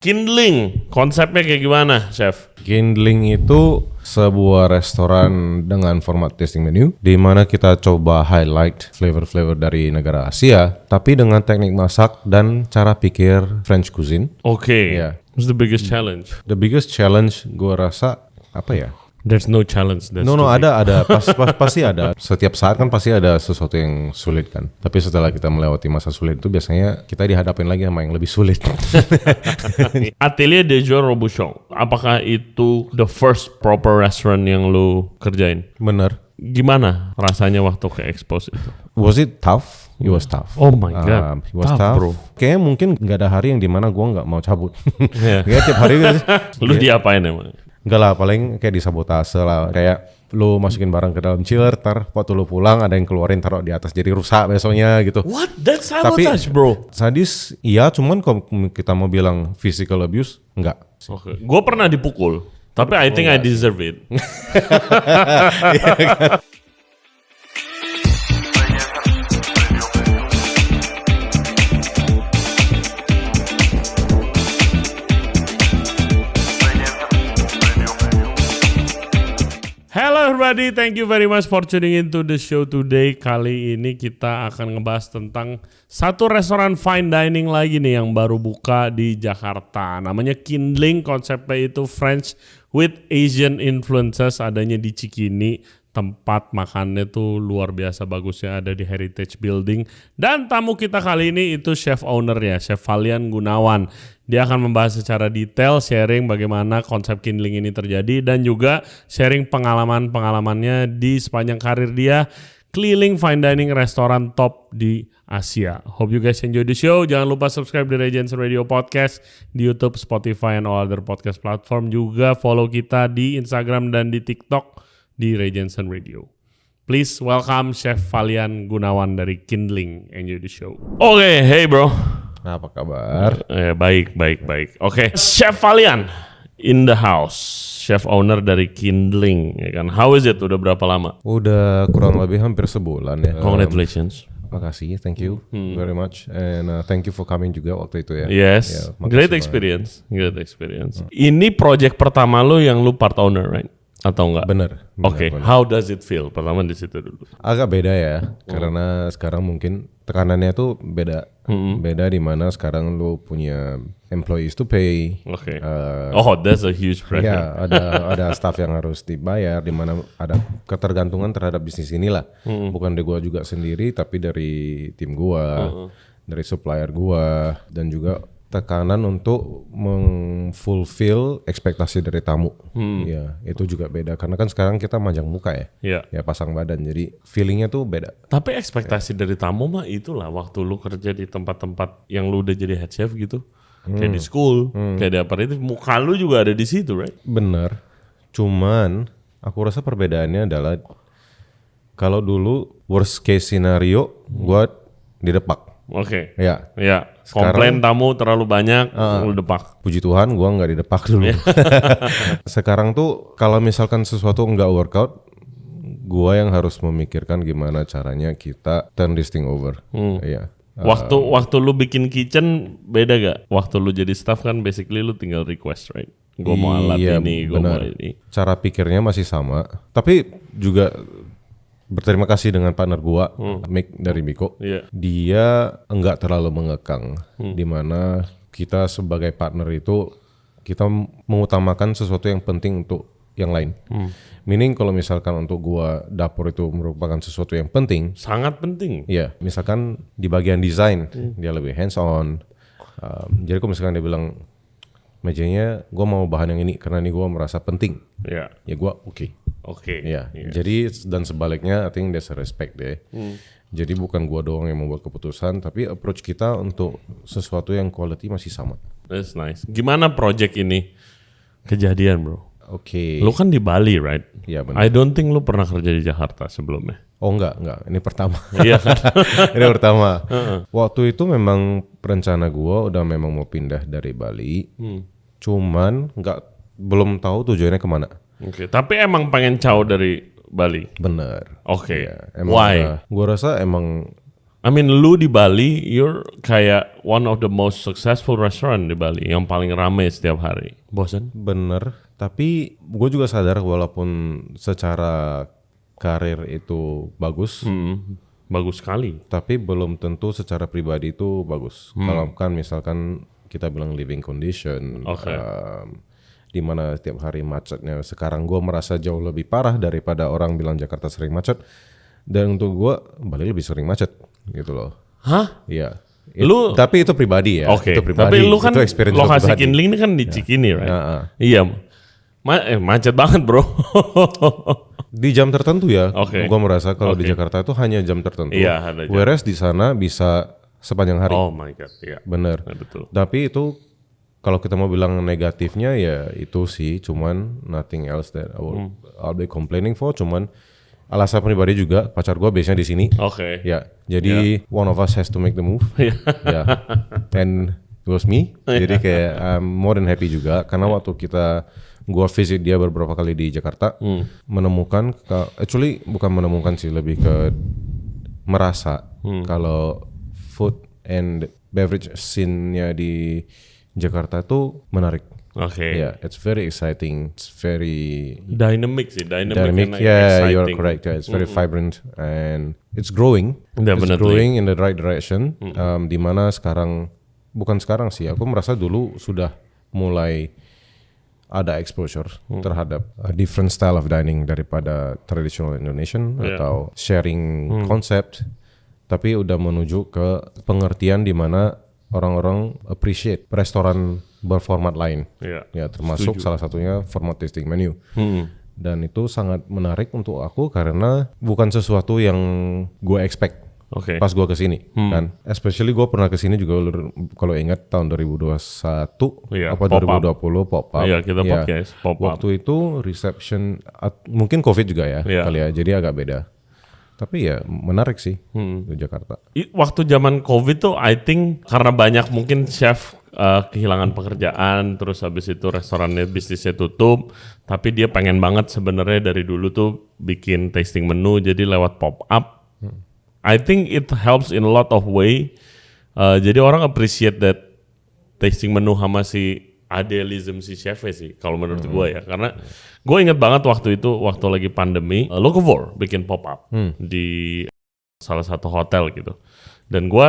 Kindling, konsepnya kayak gimana, Chef? Kindling itu sebuah restoran dengan format tasting menu di mana kita coba highlight flavor-flavor dari negara Asia tapi dengan teknik masak dan cara pikir French cuisine. Oke. Yeah. What's the biggest challenge? The biggest challenge gue rasa apa ya? There's no challenge. Ada pasti ada. Setiap saat kan pasti ada sesuatu yang sulit kan. Tapi setelah kita melewati masa sulit itu biasanya kita dihadapin lagi sama yang lebih sulit. Atelier de Jour Robuchon, apakah itu the first proper restaurant yang lu kerjain? Bener. Gimana rasanya waktu ke expose itu? Was it tough? It was tough. Oh my god, It was tough. bro. Kayaknya mungkin nggak ada hari yang dimana gue nggak mau cabut. Yeah. Kayak tiap hari Lu diapain emang? Enggak lah, paling kayak disabotase lah. Kayak lu masukin barang ke dalam chiller, waktu lu pulang ada yang keluarin taruh di atas jadi rusak besoknya gitu. What? That's sabotage, bro. Sadis, iya, cuman kalau kita mau bilang physical abuse, enggak. Okay. Gue pernah dipukul, tapi I think I deserve it. Hello everybody, thank you very much for tuning into the show today. Kali ini kita akan ngebahas tentang satu restoran fine dining lagi nih yang baru buka di Jakarta. Namanya Kindling, konsepnya itu French with Asian influences, adanya di Cikini. Tempat makannya tuh luar biasa bagusnya, ada di Heritage Building. Dan tamu kita kali ini itu chef ownernya, Chef Falian Gunawan. Dia akan membahas secara detail, sharing bagaimana konsep Kindling ini terjadi dan juga sharing pengalaman-pengalamannya di sepanjang karir dia keliling fine dining restoran top di Asia. Hope you guys enjoy the show. Jangan lupa subscribe di Regency Radio Podcast di YouTube, Spotify, and all other podcast platform. Juga follow kita di Instagram dan di TikTok di Regency Radio. Please welcome Chef Falian Gunawan dari Kindling. Enjoy the show. Oke, hey bro. Apa kabar? Baik. Oke, Chef Falian in the house, chef owner dari Kindling, ya kan? How is it? Udah berapa lama? Udah kurang lebih hampir sebulan ya. Congratulations. Makasih, thank you very much, and thank you for coming juga waktu itu ya. Yes, Ya, great experience. Ini project pertama lo yang lu part owner, right? Atau enggak? Bener. Oke, how does it feel? Pertama di situ dulu. Agak beda ya, karena sekarang mungkin tekanannya tuh beda. Beda di mana sekarang lu punya employees to pay. Oke. That's a huge pressure. Ya, ada staff yang harus dibayar, di mana ada ketergantungan terhadap bisnis inilah. Bukan dari gua juga sendiri, tapi dari tim gua, dari supplier gua, dan juga tekanan untuk mengfulfill ekspektasi dari tamu. Ya, itu juga beda karena kan sekarang kita manjang muka ya. Iya. Ya pasang badan. Jadi feelingnya tuh beda. Tapi ekspektasi dari tamu mah itulah waktu lu kerja di tempat-tempat yang lu udah jadi head chef gitu. Kayak di school, kayak di aperitif, muka lu juga ada di situ, right? Bener. Cuman aku rasa perbedaannya adalah kalau dulu worst case scenario gua didepak. Oke. Ya. Komplain tamu terlalu banyak, lu depak. Puji Tuhan gua nggak didepak dulu. Sekarang tuh kalau misalkan sesuatu nggak workout, gua yang harus memikirkan gimana caranya kita turn this thing over. Iya. Waktu lu bikin kitchen beda gak? Waktu lu jadi staff kan basically lu tinggal request, right? Gua mau alat ini, gua mau ini. Cara pikirnya masih sama, tapi juga berterima kasih dengan partner gua, Mick dari Miko. Iya. Dia enggak terlalu mengekang, di mana kita sebagai partner itu kita mengutamakan sesuatu yang penting untuk yang lain. Meaning kalau misalkan untuk gua dapur itu merupakan sesuatu yang penting, Sangat penting. ya misalkan di bagian desain dia lebih hands on. Jadi kalau misalkan dia bilang mejanya gua mau bahan yang ini karena ini gua merasa penting, Iya. ya gua oke. Oke. Ya, jadi dan sebaliknya I think there's a respect deh. Jadi bukan gua doang yang membuat keputusan, tapi approach kita untuk sesuatu yang quality masih sama. That's nice. Gimana project ini kejadian, bro? Oke. Lu kan di Bali, right? Iya benar. I don't think lu pernah kerja di Jakarta sebelumnya. Oh enggak. Ini pertama. Iya kan? Ini pertama. Waktu itu memang rencana gua udah memang mau pindah dari Bali. Cuman belum tahu tujuannya kemana. Oke, tapi emang pengen jauh dari Bali. Bener. Oke. Ya, emang, Why? gua rasa emang I mean, lu di Bali, you're kayak one of the most successful restaurant di Bali, yang paling ramai setiap hari. Bosan? Bener, tapi gue juga sadar walaupun secara karir itu bagus, Bagus sekali. tapi belum tentu secara pribadi itu bagus. Kalau kan misalkan kita bilang living condition, di mana setiap hari macetnya. Sekarang gue merasa jauh lebih parah daripada orang bilang Jakarta sering macet. Dan untuk gue Bali lebih sering macet gitu loh. Hah? Iya. Lu- Tapi itu pribadi ya. Oke, Itu pribadi. tapi lu kan itu experience lokasi pribadi. Kindling ini kan di Cikini, right? Heeh. Iya. Macet banget, bro. Di jam tertentu ya. Oke. Gue merasa kalau di Jakarta itu hanya jam tertentu. Iya, ada jam. Whereas di sana bisa sepanjang hari. Oh my God, iya. Bener. Ya, betul. Tapi itu kalau kita mau bilang negatifnya ya itu sih, cuman nothing else that I'll be complaining for. Cuman alasan pribadi juga, pacar gue biasanya di sini. Oke. Ya, jadi one of us has to make the move. Ya, and it was me. Jadi kayak I'm more than happy juga karena waktu gue visit dia beberapa kali di Jakarta, menemukan, actually bukan menemukan sih, lebih ke merasa kalau food and beverage scene-nya di Jakarta tuh menarik. Oke. Yeah, it's very exciting. It's very Dynamic sih, dynamic. and Yeah, exciting. you're correct. Yeah, it's very vibrant and it's growing. Definitely. It's growing in the right direction. Di mana sekarang, bukan sekarang sih, aku merasa dulu sudah mulai ada exposure terhadap a different style of dining daripada traditional Indonesian atau sharing concept, tapi udah menuju ke pengertian di mana orang-orang appreciate restoran berformat lain. Iya. Ya, termasuk salah satunya format tasting menu. Dan itu sangat menarik untuk aku karena bukan sesuatu yang gue expect Oke. pas gue kesini kan. Especially gue pernah kesini juga kalau ingat tahun 2021 Iya, apa pop up. 2020 pop up. Iya, kita podcast pop up. Waktu itu reception mungkin COVID juga ya Iya. kali ya. Jadi agak beda. Tapi ya menarik sih di Jakarta. Waktu zaman COVID tuh I think karena banyak mungkin chef kehilangan pekerjaan, terus habis itu restorannya bisnisnya tutup, tapi dia pengen banget sebenarnya dari dulu tuh bikin tasting menu jadi lewat pop up. I think it helps in a lot of way. Jadi orang appreciate that tasting menu sama si idealism si chefnya sih kalau menurut gue ya, karena gue inget banget waktu itu waktu lagi pandemi Locavore bikin pop up di salah satu hotel gitu, dan gue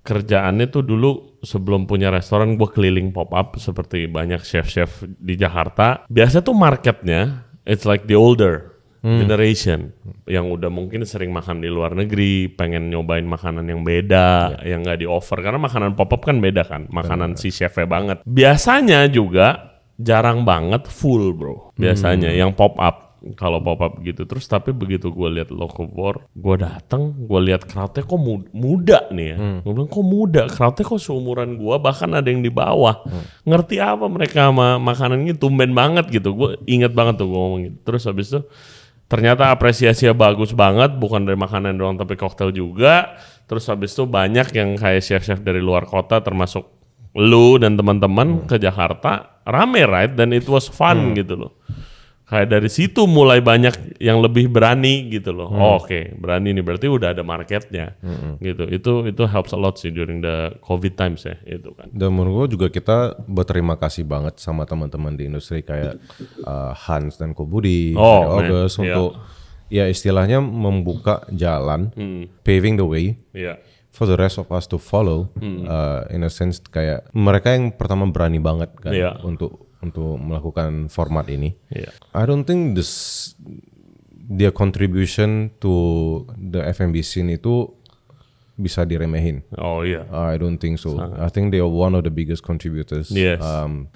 kerjaannya tuh dulu sebelum punya restoran gue keliling pop up seperti banyak chef-chef di Jakarta. Biasa tuh marketnya it's like the older generation yang udah mungkin sering makan di luar negeri, pengen nyobain makanan yang beda, yang nggak di offer karena makanan pop up kan beda kan, makanan si chefnya banget. Biasanya juga jarang banget full bro, biasanya yang pop up. Kalau pop up gitu terus, tapi begitu gue lihat Locavore, gue datang, gue lihat crowdnya kok muda nih ya. Gue bilang kok muda, crowdnya kok seumuran gue, bahkan ada yang di bawah. Ngerti apa mereka sama makanan ini, tumben banget gitu. Gue inget banget tuh gue ngomong gitu. Terus habis itu ternyata apresiasinya bagus banget, bukan dari makanan doang tapi koktail juga. Terus habis itu banyak yang kayak chef-chef dari luar kota termasuk lu dan teman-teman ke Jakarta, rame right, dan it was fun gitu loh. Kayak dari situ mulai banyak yang lebih berani gitu loh. Oke, berani nih berarti udah ada marketnya gitu. Itu helps a lot sih during the COVID times ya itu kan. Dan menurut gue juga kita berterima kasih banget sama teman-teman di industri kayak Hans dan Kobudi, August untuk ya istilahnya membuka jalan, paving the way for the rest of us to follow. In a sense kayak mereka yang pertama berani banget kan untuk melakukan format ini. I don't think their contribution to the F&B scene itu bisa diremehin. Oh iya. I don't think so. I think they are one of the biggest contributors. Yes.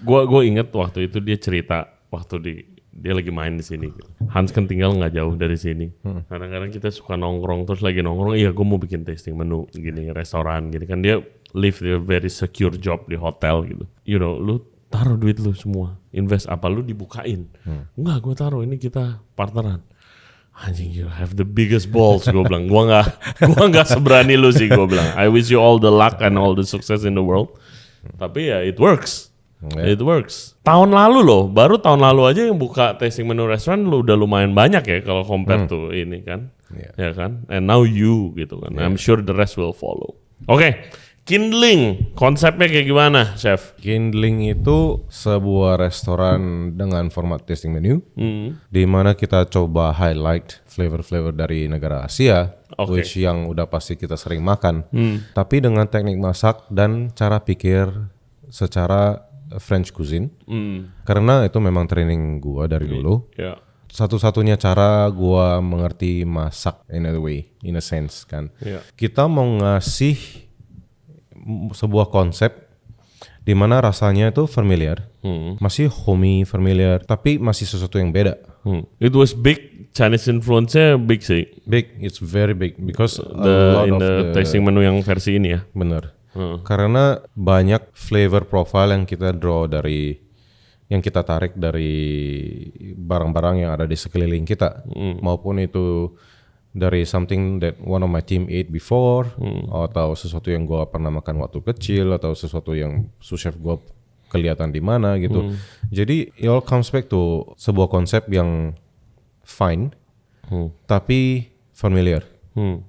Gue inget waktu itu dia cerita waktu dia lagi main di sini. Hans kan tinggal nggak jauh dari sini. Kadang-kadang kita suka nongkrong, terus lagi nongkrong, iya gue mau bikin tasting menu gini, restoran gini kan, dia live a very secure job di hotel gitu. You know, lu taruh duit lu semua, invest apa lu dibukain. Enggak, gue taruh ini kita partneran. Anjing, you have the biggest balls, gue bilang. Gue nggak seberani lu sih, gue bilang. I wish you all the luck and all the success in the world. Tapi ya it works. It works. Tahun lalu loh, baru tahun lalu aja yang buka tasting menu restoran lu udah lumayan banyak ya kalau compare to ini kan. ya kan? And now you gitu kan. I'm sure the rest will follow. Oke, Kindling konsepnya kayak gimana, Chef? Kindling itu sebuah restoran dengan format tasting menu, di mana kita coba highlight flavor-flavor dari negara Asia, which yang udah pasti kita sering makan, tapi dengan teknik masak dan cara pikir secara French cuisine, karena itu memang training gua dari dulu. Ya. Satu-satunya cara gua mengerti masak in a way, in a sense kan. Kita mau ngasih sebuah konsep di mana rasanya itu familiar, masih homey, familiar, tapi masih sesuatu yang beda. It was big, Chinese influence-nya big sih. Big, it's very big because In the tasting menu yang versi ini ya. Bener. Karena banyak flavor profile yang kita draw dari, yang kita tarik dari barang-barang yang ada di sekeliling kita, maupun itu dari something that one of my team ate before, atau sesuatu yang gue pernah makan waktu kecil, atau sesuatu yang sous chef gue kelihatan di mana gitu. Jadi it all comes back to sebuah konsep yang fine, tapi familiar.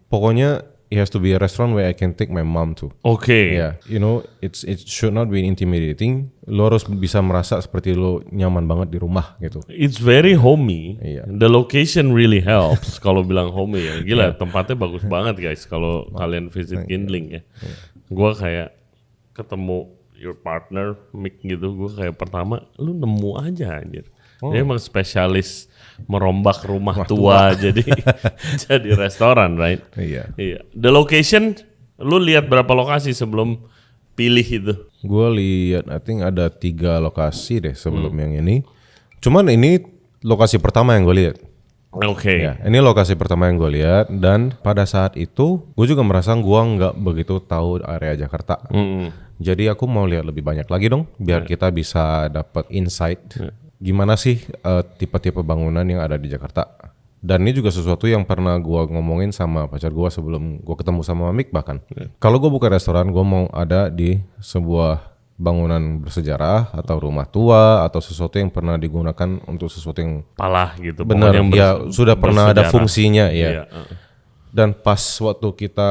Pokoknya it has to be a restaurant where I can take my mom to. Oke. Yeah, you know, it should not be intimidating. Lo harus bisa merasa seperti lo nyaman banget di rumah gitu. It's very homey. Iya. The location really helps. Kalau bilang homey ya, gila tempatnya bagus banget guys. Kalau kalian visit Kindling ya, gua kayak ketemu your partner Mick gitu, gua kayak pertama, lu nemu aja anjir. Dia emang spesialis merombak rumah tua jadi jadi restoran, right? Iya. The location, lu lihat berapa lokasi sebelum pilih itu? Gue lihat, I think ada 3 lokasi deh sebelum yang ini. Cuman ini lokasi pertama yang gue lihat. Oke. Ya, ini lokasi pertama yang gue lihat, dan pada saat itu gue juga merasa gue nggak begitu tahu area Jakarta. Jadi aku mau lihat lebih banyak lagi dong, biar kita bisa dapat insight. Gimana sih tipe-tipe bangunan yang ada di Jakarta. Dan ini juga sesuatu yang pernah gue ngomongin sama pacar gue sebelum gue ketemu sama Mick bahkan. Kalau gue buka restoran, gue mau ada di sebuah bangunan bersejarah atau rumah tua atau sesuatu yang pernah digunakan untuk sesuatu yang Palah gitu. benar ya, sudah pernah ada fungsinya ya. Iya. Dan pas waktu kita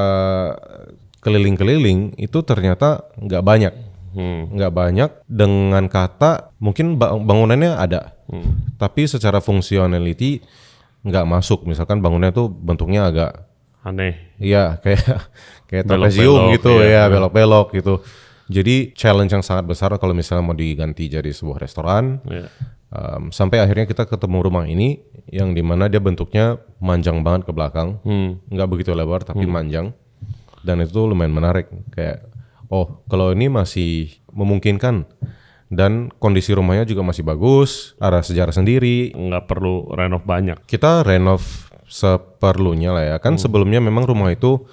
keliling-keliling itu ternyata nggak banyak. Nggak banyak, dengan kata mungkin bangunannya ada, tapi secara fungsionality nggak masuk. Misalkan bangunannya tuh bentuknya agak aneh, iya kayak trapezium gitu ya, belok-belok gitu. Jadi challenge yang sangat besar kalau misalnya mau diganti jadi sebuah restoran. Sampai akhirnya kita ketemu rumah ini yang dimana dia bentuknya manjang banget ke belakang, nggak begitu lebar tapi manjang, dan itu lumayan menarik. Kayak oh, kalau ini masih memungkinkan dan kondisi rumahnya juga masih bagus, ada sejarah sendiri. nggak perlu renov banyak. Kita renov seperlunya lah ya. Kan sebelumnya memang rumah itu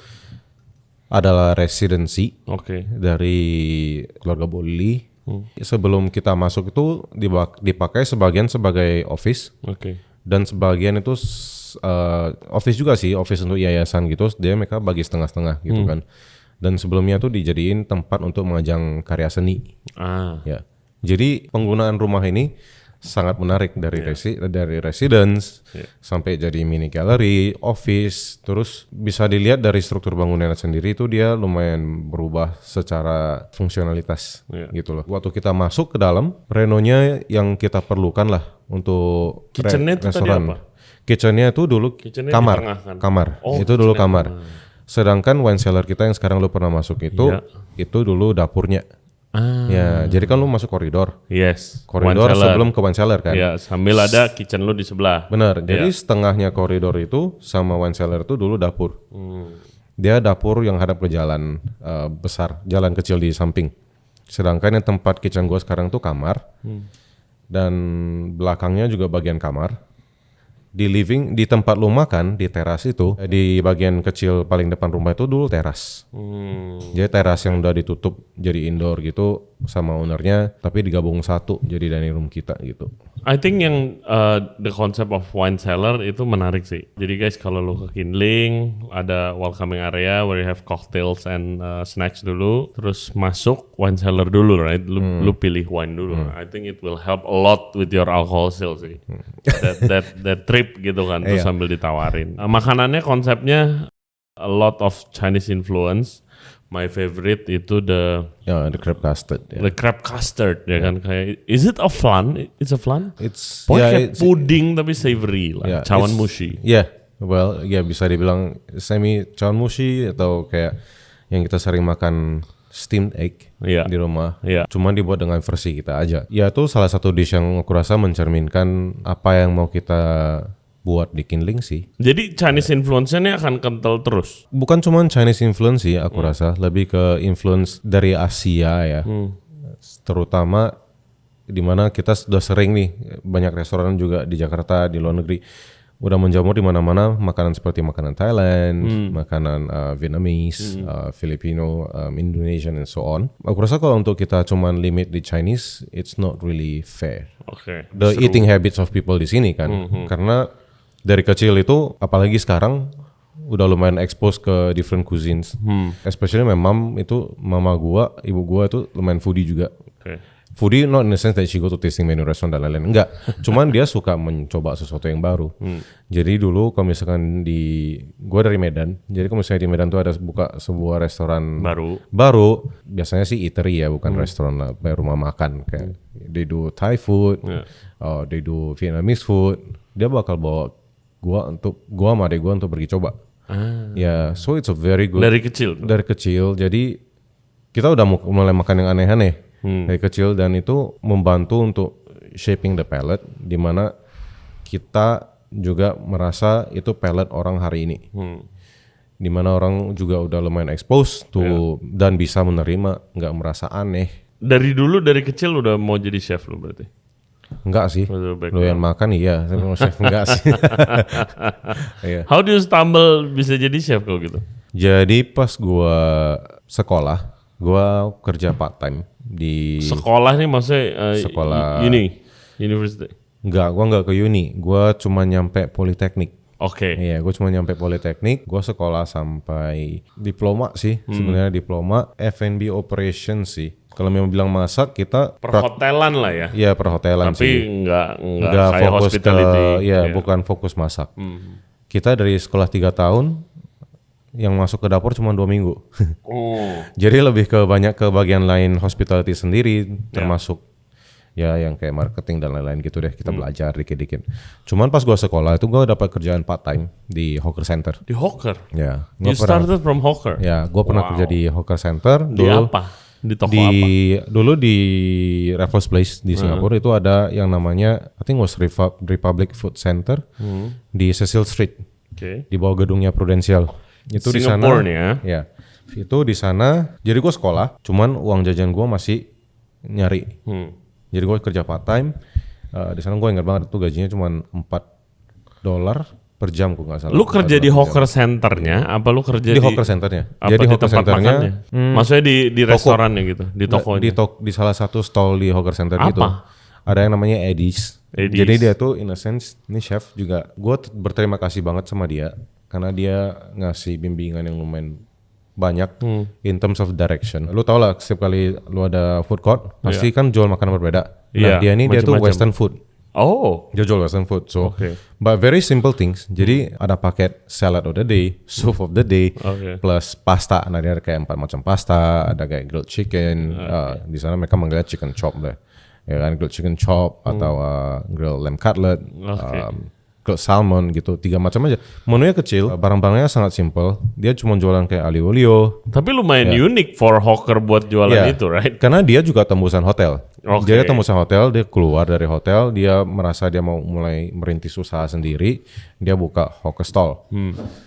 adalah residensi dari keluarga Bolli. Sebelum kita masuk itu dipakai sebagian sebagai office. Dan sebagian itu office juga sih, office untuk yayasan gitu. Dia mereka bagi setengah-setengah gitu kan. Dan sebelumnya tuh dijadiin tempat untuk mengajar karya seni. Ya. Jadi penggunaan rumah ini sangat menarik dari dari residence sampai jadi mini gallery, office, terus bisa dilihat dari struktur bangunan sendiri itu dia lumayan berubah secara fungsionalitas gitu loh. Waktu kita masuk ke dalam, renonya yang kita perlukan lah untuk restoran. Kitchennya itu dulu kamar. Itu dulu kamar. Sedangkan wine cellar kita yang sekarang lu pernah masuk itu dulu dapurnya. Ya, jadi kan lu masuk koridor. Koridor sebelum ke wine cellar kan. Iya, sambil ada kitchen lu di sebelah. Benar. Jadi setengahnya koridor itu sama wine cellar itu dulu dapur. Dia dapur yang hadap ke jalan besar, jalan kecil di samping. Sedangkan yang tempat kitchen gua sekarang tuh kamar. Dan belakangnya juga bagian kamar. Di living, di tempat lu makan, di teras itu, di bagian kecil paling depan rumah itu dulu teras. Jadi teras yang udah ditutup jadi indoor gitu sama ownernya, tapi digabung satu jadi dining room kita gitu. I think yang the concept of wine cellar itu menarik sih. Jadi guys kalau lu ke Kindling ada welcoming area where you have cocktails and snacks dulu, terus masuk wine cellar dulu, right? Lu pilih wine dulu. I think it will help a lot with your alcohol sales sih. That trip gitu kan, terus sambil ditawarin. Makanannya konsepnya a lot of Chinese influence. My favorite itu the crab custard. The crab custard ya kan kayak is it a flan? It's a flan? It's kayak pudding tapi savory lah. Cawan mushi. Bisa dibilang semi cawan mushi atau kayak yang kita sering makan steamed egg di rumah. Cuman dibuat dengan versi kita aja. Ya itu salah satu dish yang aku rasa mencerminkan apa yang mau kita buat di Kindling sih. Jadi Chinese influence-nya akan kental terus? Bukan cuma Chinese influence sih aku rasa, lebih ke influence dari Asia ya. Terutama di mana kita sudah sering nih, banyak restoran juga di Jakarta, di luar negeri udah menjamur di mana-mana makanan seperti makanan Thailand, makanan Vietnamese, Filipino, Indonesian and so on. Aku rasa kalau untuk kita cuman limit di Chinese, it's not really fair. The eating habits of people di sini kan, karena dari kecil itu, apalagi sekarang udah lumayan expose ke different cuisines. Especially my mom itu, mama gua, ibu gua itu lumayan foodie juga. Foodie not in the sense that she go to tasting menu restaurant dan lain-lain. Enggak, cuman dia suka mencoba sesuatu yang baru. Jadi dulu kalau misalkan gua dari Medan, jadi kalau misalnya di Medan tuh ada buka sebuah restoran baru, biasanya sih eatery ya, bukan restoran lah, kayak rumah makan. Kayak they do Thai food, they do Vietnamese food, dia bakal bawa gua sama adik gua untuk pergi coba. So it's a very good dari kecil. Jadi kita udah mulai makan yang aneh-aneh dari kecil, dan itu membantu untuk shaping the palate, di mana kita juga merasa itu palate orang hari ini. Di mana orang juga udah lumayan expose to dan bisa menerima, nggak merasa aneh. Dari kecil udah mau jadi chef lu berarti? Enggak sih, lu yang makan iya, tapi mau chef enggak sih. How do you stumble bisa jadi chef kalau gitu? Jadi pas gua sekolah, gua kerja part time di sekolah nih, maksudnya sekolah university? Enggak, gua enggak ke uni, gua cuma nyampe politeknik. Iya, gue cuma nyampe politeknik, gue sekolah sampai diploma sih, sebenarnya diploma F&B operation sih. Kalau memang bilang masak, kita perhotelan lah ya. Iya, perhotelan tapi sih. Enggak fokus hospitality. Bukan fokus masak. Kita dari sekolah 3 tahun, yang masuk ke dapur cuma 2 minggu. Jadi lebih banyak ke bagian lain hospitality sendiri, termasuk yang kayak marketing dan lain-lain gitu deh, kita belajar dikit-dikit. Cuman pas gue sekolah itu gue dapat kerjaan part time di hawker center. Di hawker? Ya. You started from hawker? Ya, gue pernah kerja di hawker center. Di apa? Di toko apa? Dulu di Raffles Place di Singapura itu ada yang namanya, I think was Republic Food Center di Cecil Street, di bawah gedungnya Prudential. Itu di sana. Ya. Itu di sana. Jadi gue sekolah, cuman uang jajan gue masih nyari. Jadi gue kerja part time, di sana gue ingat banget tuh gajinya cuma $4 per jam kok nggak salah. Lu kerja di hawker centernya, apa lu kerja di hawker centernya? Jadi hawker centernya, maksudnya di restorannya gitu, di tokonya? Di salah satu stall di hawker center gitu. Ada yang namanya Eddie's. Jadi dia tuh in a sense, ini chef juga. Gue berterima kasih banget sama dia, karena dia ngasih bimbingan yang lumayan banyak in terms of direction. Lu tau lah, setiap kali lu ada food court pasti kan jual makanan berbeda. Nah dia tuh western food. Dia jual western food. So but very simple things. Jadi ada paket salad of the day, soup of the day, plus pasta. Nah dia ada kayak 4 macam pasta, ada kayak grilled chicken. Di sana mereka manggilnya chicken chop deh. Ya kan, grilled chicken chop atau grilled lamb cutlet. Salmon gitu, 3 macam aja. Menunya kecil, barang-barangnya sangat simple. Dia cuma jualan kayak alioli olio. Tapi lumayan unik for hawker buat jualan itu, right? Karena dia juga tembusan hotel. Dia tembusan hotel, dia keluar dari hotel, dia merasa dia mau mulai merintis usaha sendiri, dia buka hawker stall.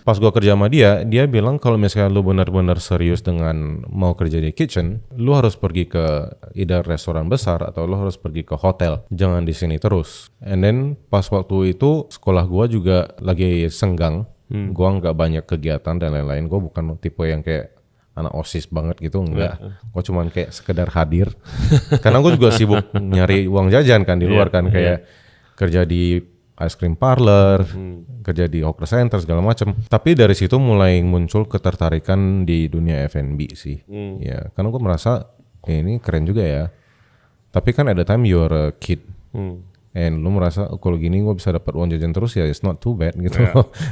Pas gua kerja sama dia bilang kalau misalnya lu benar-benar serius dengan mau kerja di kitchen, lu harus pergi ke either restoran besar atau lu harus pergi ke hotel. Jangan di sini terus. And then pas waktu itu sekolah gua juga lagi senggang, gua nggak banyak kegiatan dan lain-lain. Gua bukan tipe yang kayak anak OSIS banget gitu, enggak. Gua cuman kayak sekedar hadir. Karena gua juga sibuk nyari uang jajan kan di luar kan, kayak kerja di ice cream parlor, kerja di hawker center segala macam. Tapi dari situ mulai muncul ketertarikan di dunia F&B sih. Ya, karena gue merasa ini keren juga ya. Tapi kan at the time you're a kid. And lu merasa kalau gini gue bisa dapat uang jajan terus ya, it's not too bad gitu.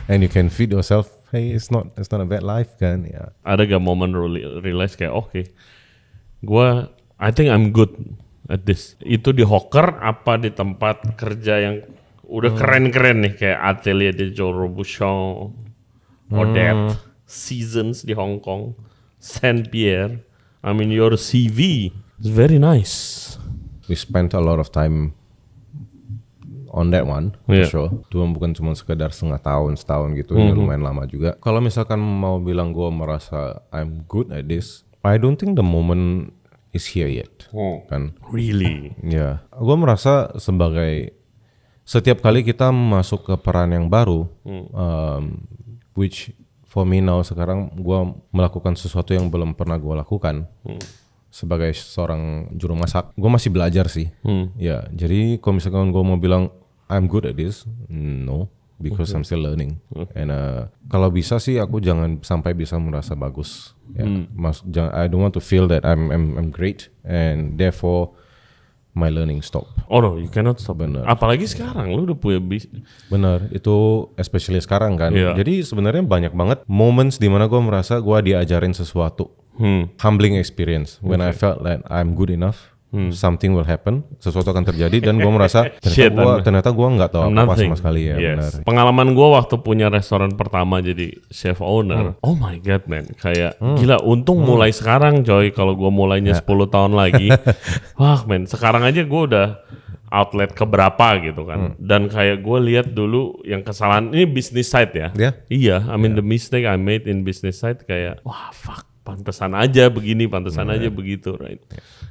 And you can feed yourself. Hey, it's not a bad life kan ya. Ada gak momen realize kayak I think I'm good at this. Itu di hawker apa di tempat kerja yang udah keren-keren nih kayak Atelier de Joe Robuchon, Odette, Seasons di Hong Kong, Saint Pierre. I mean your CV is very nice. We spent a lot of time on that one, for sure. Itu bukan cuma sekedar setahun gitu, ya lumayan lama juga. Kalau misalkan mau bilang gue merasa I'm good at this, I don't think the moment is here yet. Kan? Really? Ya, gue merasa sebagai setiap kali kita masuk ke peran yang baru, which for me now sekarang gue melakukan sesuatu yang belum pernah gue lakukan. Sebagai seorang juru masak, gue masih belajar sih. Ya, jadi kalau misalkan gue mau bilang I'm good at this, no, because I'm still learning. And kalau bisa sih aku jangan sampai bisa merasa bagus. Ya, I don't want to feel that I'm great, and therefore my learning stop. Oh no, you cannot stop. Bener. Apalagi sekarang lu udah punya Bener, itu especially sekarang kan. Yeah. Jadi sebenarnya banyak banget moments di mana gue merasa gue diajarin sesuatu. Humbling experience when I felt that I'm good enough, something will happen, sesuatu akan terjadi dan gue merasa ternyata gue nggak tahu apa sama sekali ya. Benar. Pengalaman gue waktu punya restoran pertama jadi chef owner, oh my god man, kayak gila untung mulai sekarang coy, kalau gue mulainya 10 tahun lagi, wah man sekarang aja gue udah outlet keberapa gitu kan. Dan kayak gue lihat dulu yang kesalahan ini business side ya. Iya, I mean the mistake I made in business side kayak wah fuck. Pantesan aja begini, pantesan aja begitu, right?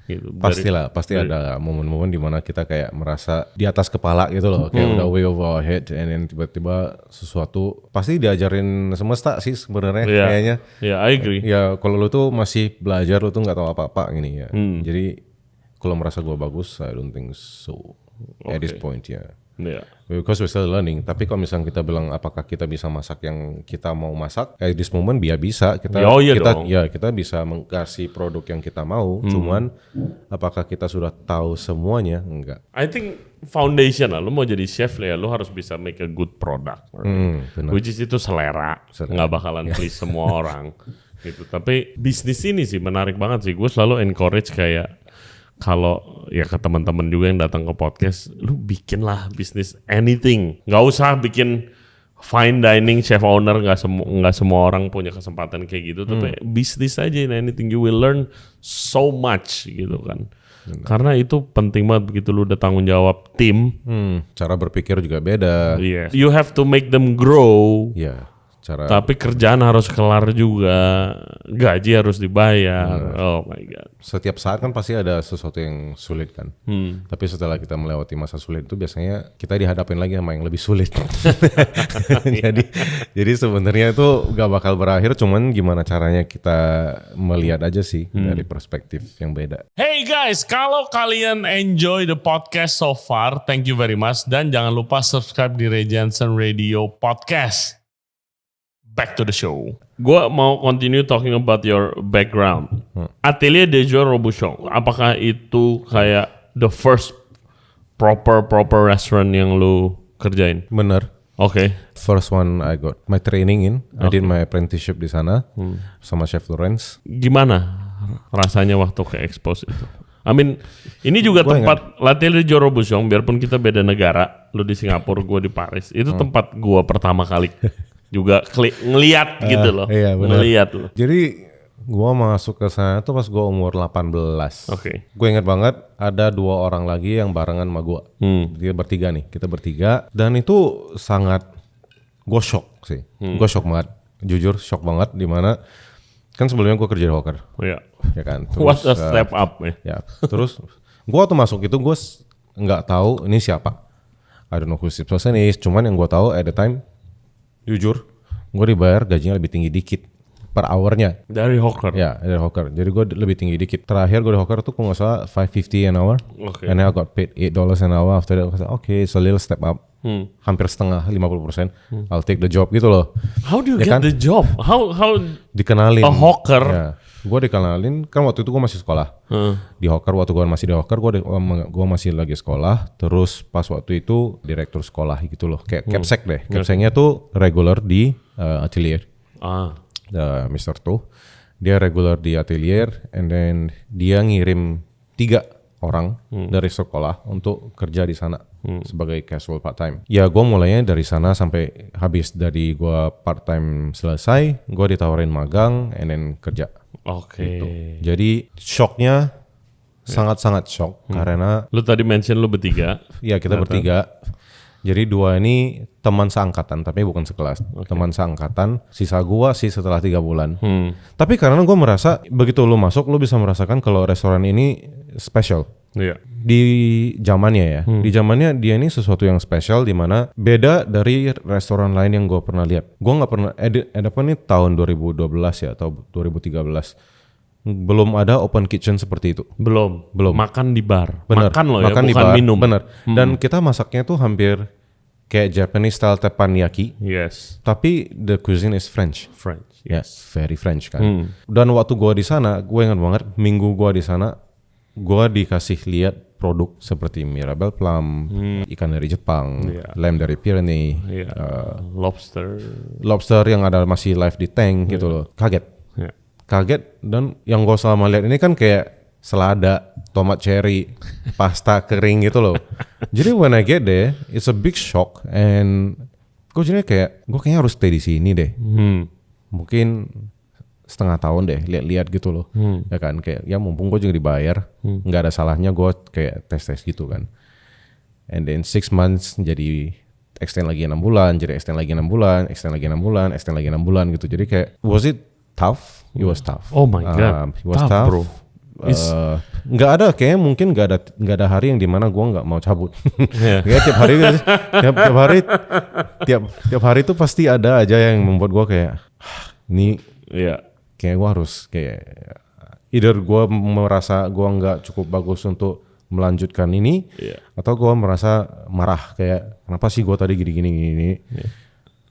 Gitu. Pastilah, pasti ada momen-momen di mana kita kayak merasa di atas kepala gitu loh, kayak udah way over our head, and then tiba-tiba sesuatu pasti diajarin semesta sih sebenarnya kayaknya. Ya, I agree. Ya kalau lu tuh masih belajar, lu tuh nggak tahu apa-apa gini ya. Jadi kalau merasa gue bagus, I don't think so at this point ya. Yeah. Because we're still learning. Tapi kalau misalnya kita bilang apakah kita bisa masak yang kita mau masak, at this moment bisa. Kita bisa mengkasih produk yang kita mau. Cuman apakah kita sudah tahu semuanya? Enggak. I think foundation lah. Lu mau jadi chef ya, lu harus bisa make a good product. Which is itu selera. Nggak bakalan please semua orang. Gitu. Tapi bisnis ini sih menarik banget sih. Gue selalu encourage kayak kalau ya ke teman-teman juga yang datang ke podcast, lu bikin lah bisnis anything. Nggak usah bikin fine dining chef owner, nggak semua orang punya kesempatan kayak gitu. Tapi bisnis aja anything, you will learn so much gitu kan. Karena itu penting banget begitu lu udah tanggung jawab tim. Cara berpikir juga beda. Yes. You have to make them grow. Yeah. Tapi kerjaan harus kelar juga, gaji harus dibayar. Oh my god. Setiap saat kan pasti ada sesuatu yang sulit kan. Tapi setelah kita melewati masa sulit itu biasanya kita dihadapin lagi sama yang lebih sulit. jadi sebenarnya itu gak bakal berakhir, cuman gimana caranya kita melihat aja sih dari perspektif yang beda. Hey guys, kalau kalian enjoy the podcast so far, thank you very much, dan jangan lupa subscribe di Ray Jensen Radio Podcast. Back to the show. Gue mau continue talking about your background. Atelier de Joe Robuchon, apakah itu kayak the first proper restaurant yang lu kerjain? Bener. Okay. First one I got my training in. I did my apprenticeship di sana sama Chef Lawrence. Gimana rasanya waktu ke expose itu? I mean, ini juga tempat L'Atelier de Joe Robuchon, biarpun kita beda negara, lu di Singapura, gue di Paris. Itu tempat gue pertama kali juga ngeliat gitu loh. Iya, ngeliat loh. Jadi gua masuk ke sana tuh pas gua umur 18. Oke. Gue ingat banget ada 2 orang lagi yang barengan sama gua. Kita bertiga dan itu sangat gua shock sih. Gua shock banget. Jujur shock banget dimana kan sebelumnya gua kerja di hawker. Iya. Ya kan. Terus, what a step up ya. Ya. Terus gua waktu masuk itu gua nggak tahu ini siapa. I don't know who this person is. Cuman yang gua tahu at the time, jujur, gue dibayar gajinya lebih tinggi dikit. per hournya. Dari hawker. Ya, dari hawker. Jadi gue lebih tinggi dikit. Terakhir gue di hawker tuh kalau nggak salah $5.50 an hour. Okay. And then I got paid $8 an hour. After that, I said, okay, it's a little step up. Hampir setengah, 50%. I'll take the job gitu loh. How do you get the job? How dikenalin. A hawker? Ya, gue dikenalin, kan waktu itu gue masih sekolah. Di hawker, waktu gue masih di hawker, gue masih lagi sekolah. Terus pas waktu itu direktur sekolah gitu loh. Kayak capsek deh. Capseknya tuh regular di atelier. Mr. Tu. Dia regular di atelier. And then dia ngirim 3 orang dari sekolah untuk kerja di sana sebagai casual part time. Ya gue mulainya dari sana sampai habis. Dari gue part time selesai, gue ditawarin magang and then kerja. Oke. Gitu. Jadi shocknya sangat-sangat shock karena lu tadi mention lu bertiga. Ya kita bertiga. Jadi 2 ini teman seangkatan tapi bukan sekelas. Teman seangkatan. Sisa gua sih setelah 3 bulan. Tapi karena gua merasa begitu lu masuk lu bisa merasakan kalau restoran ini special. Iya. Di zamannya ya. Di zamannya dia ini sesuatu yang special di mana beda dari restoran lain yang gua pernah lihat. Gua nggak pernah apa nih tahun 2012 ya atau 2013. Belum ada open kitchen seperti itu. Belum. Makan di bar. Bener. Makan loh makan ya, di bukan bar. minum. Bener. Dan kita masaknya tuh hampir kayak Japanese style teppanyaki. Yes. Tapi the cuisine is French. Yes. Very French kan. Dan waktu gua di sana, gue ingat banget minggu gua di sana, gua dikasih lihat produk seperti Mirabelle plum, ikan dari Jepang, lamb dari Pyrenees, lobster yang ada masih live di tank gitu loh. Kaget dan yang gue selama lihat ini kan kayak selada, tomat cherry, pasta kering gitu loh. Jadi when I get there, it's a big shock and gue jadi kayak gue kayaknya harus stay di sini deh. Mungkin setengah tahun deh lihat-lihat gitu loh. Ya kan kayak ya mumpung gue juga dibayar, nggak ada salahnya gue kayak tes gitu kan. And then 6 months jadi extend lagi 6 bulan, jadi extend lagi 6 bulan, extend lagi 6 bulan, extend lagi 6 bulan gitu. Jadi kayak was it tough? It was tough. Oh my god. It was tough, bro. Nggak ada kayaknya mungkin nggak ada hari yang dimana gue nggak mau cabut. Kayak tiap hari tuh pasti ada aja yang membuat gue kayak ini kayak gue harus kayak either gue merasa gue nggak cukup bagus untuk melanjutkan ini atau gue merasa marah kayak kenapa sih gue tadi gini.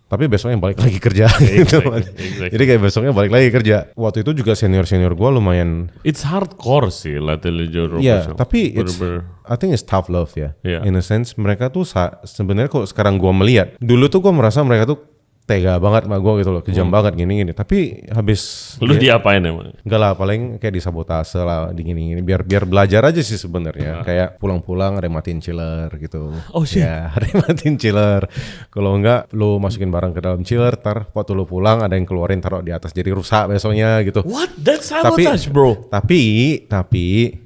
Tapi besoknya balik lagi kerja gitu. Exactly. Jadi kayak besoknya balik lagi kerja. Waktu itu juga senior gue lumayan. It's hardcore sih lately Joro. Iya, tapi I think it's tough love ya. In a sense mereka tuh sebenarnya kok sekarang gue melihat. Dulu tuh gue merasa mereka tuh tega banget sama gue gitu loh, kejam banget gini. Tapi habis lu diapain emang? Enggak lah, paling kayak disabotase lah di gini. Biar belajar aja sih sebenarnya. Kayak pulang-pulang ada yang matiin chiller gitu. Oh shit. Ya, ada yang matiin chiller. Kalau enggak lu masukin barang ke dalam chiller, waktu lu pulang ada yang keluarin taruh di atas jadi rusak besoknya gitu. What? That's sabotage, bro. Tapi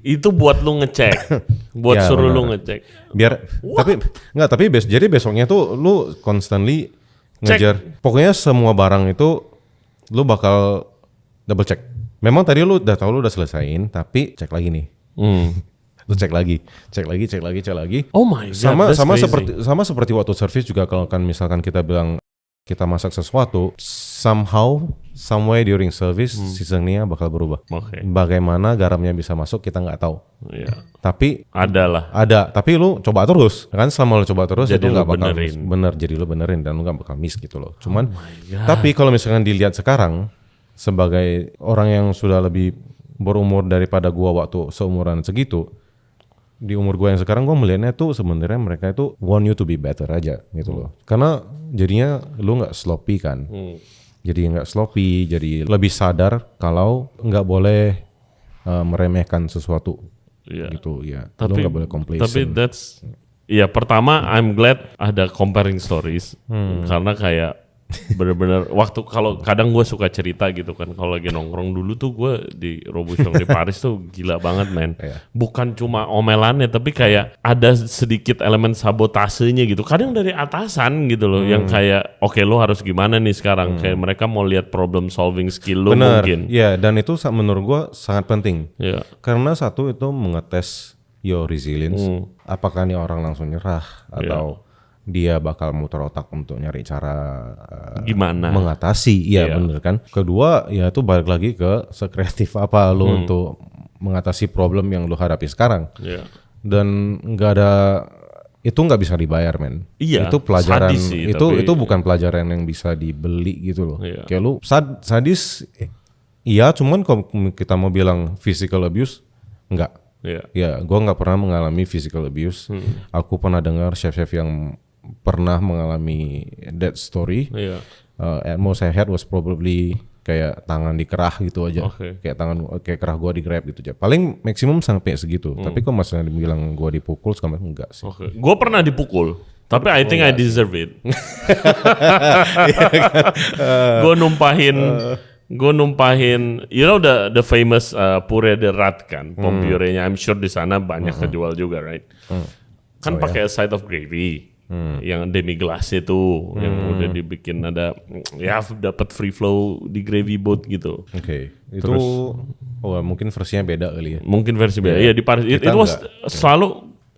itu buat lu ngecek. Buat suruh lu ngecek. Biar jadi besoknya tuh lu constantly ngejar. Pokoknya semua barang itu lu bakal double check. Memang tadi lu udah tahu lu udah selesaiin, tapi cek lagi nih. Lu cek lagi. Oh my god. Sama seperti waktu service juga kalau kan misalkan kita bilang kita masak sesuatu, somehow, somewhere during service seasoningnya bakal berubah. Bagaimana garamnya bisa masuk kita nggak tahu. Tapi ada. Tapi lu coba terus, kan selama lu coba terus jadi itu nggak bakal bener. Jadi lu benerin dan lu nggak bakal miss gitu loh. Cuman, tapi kalau misalkan dilihat sekarang sebagai orang yang sudah lebih berumur daripada gua waktu seumuran segitu. Di umur gue yang sekarang gue melihatnya tuh sebenarnya mereka itu want you to be better aja gitu loh. Karena jadinya lu nggak sloppy kan. Jadi nggak sloppy, jadi lebih sadar kalau nggak boleh meremehkan sesuatu gitu ya. Lu nggak boleh complacent. Tapi pertama I'm glad ada comparing stories karena kayak bener-bener waktu kalau kadang gue suka cerita gitu kan kalau lagi nongkrong dulu tuh gue di Robuchon di Paris tuh gila banget men. Bukan cuma omelannya tapi kayak ada sedikit elemen sabotasenya gitu. Kadang dari atasan gitu loh yang kayak oke, lo harus gimana nih sekarang kayak mereka mau lihat problem solving skill lo mungkin. Iya, dan itu menurut gue sangat penting. Karena satu itu mengetes your resilience. Apakah nih orang langsung nyerah atau dia bakal muter otak untuk nyari cara Gimana? mengatasi. Iya Iya. bener kan. Kedua ya itu balik lagi ke sekreatif apa lo untuk mengatasi problem yang lo hadapi sekarang. Iya. Dan nggak ada, itu nggak bisa dibayar men. Iya, Itu pelajaran, sadis sih, itu bukan pelajaran yang bisa dibeli gitu loh. Iya. Kayak lu sadis, iya cuman kalau kita mau bilang physical abuse, enggak. Iya. Ya, gue nggak pernah mengalami physical abuse. Aku pernah dengar chef-chef yang pernah mengalami that story. Iya. At most I had was probably kayak tangan dikerah gitu aja. Oke. Kayak kerah gue di grab gitu aja. Paling maksimum sampai segitu. Tapi kok masalah dibilang gue dipukul segala macam enggak sih. Oke. Gue pernah dipukul. Tapi I think I deserve it. Gue numpahin, you know the famous puree de rat kan, pom puree-nya. I'm sure di sana banyak kejual juga, right? Kan pakai a side of gravy, yang demi glace itu, yang udah dibikin ada, ya dapat free flow di gravy boat gitu. Oke. Itu mungkin versinya beda kali ya. Mungkin versi beda. Iya di Paris. It Kita was enggak. selalu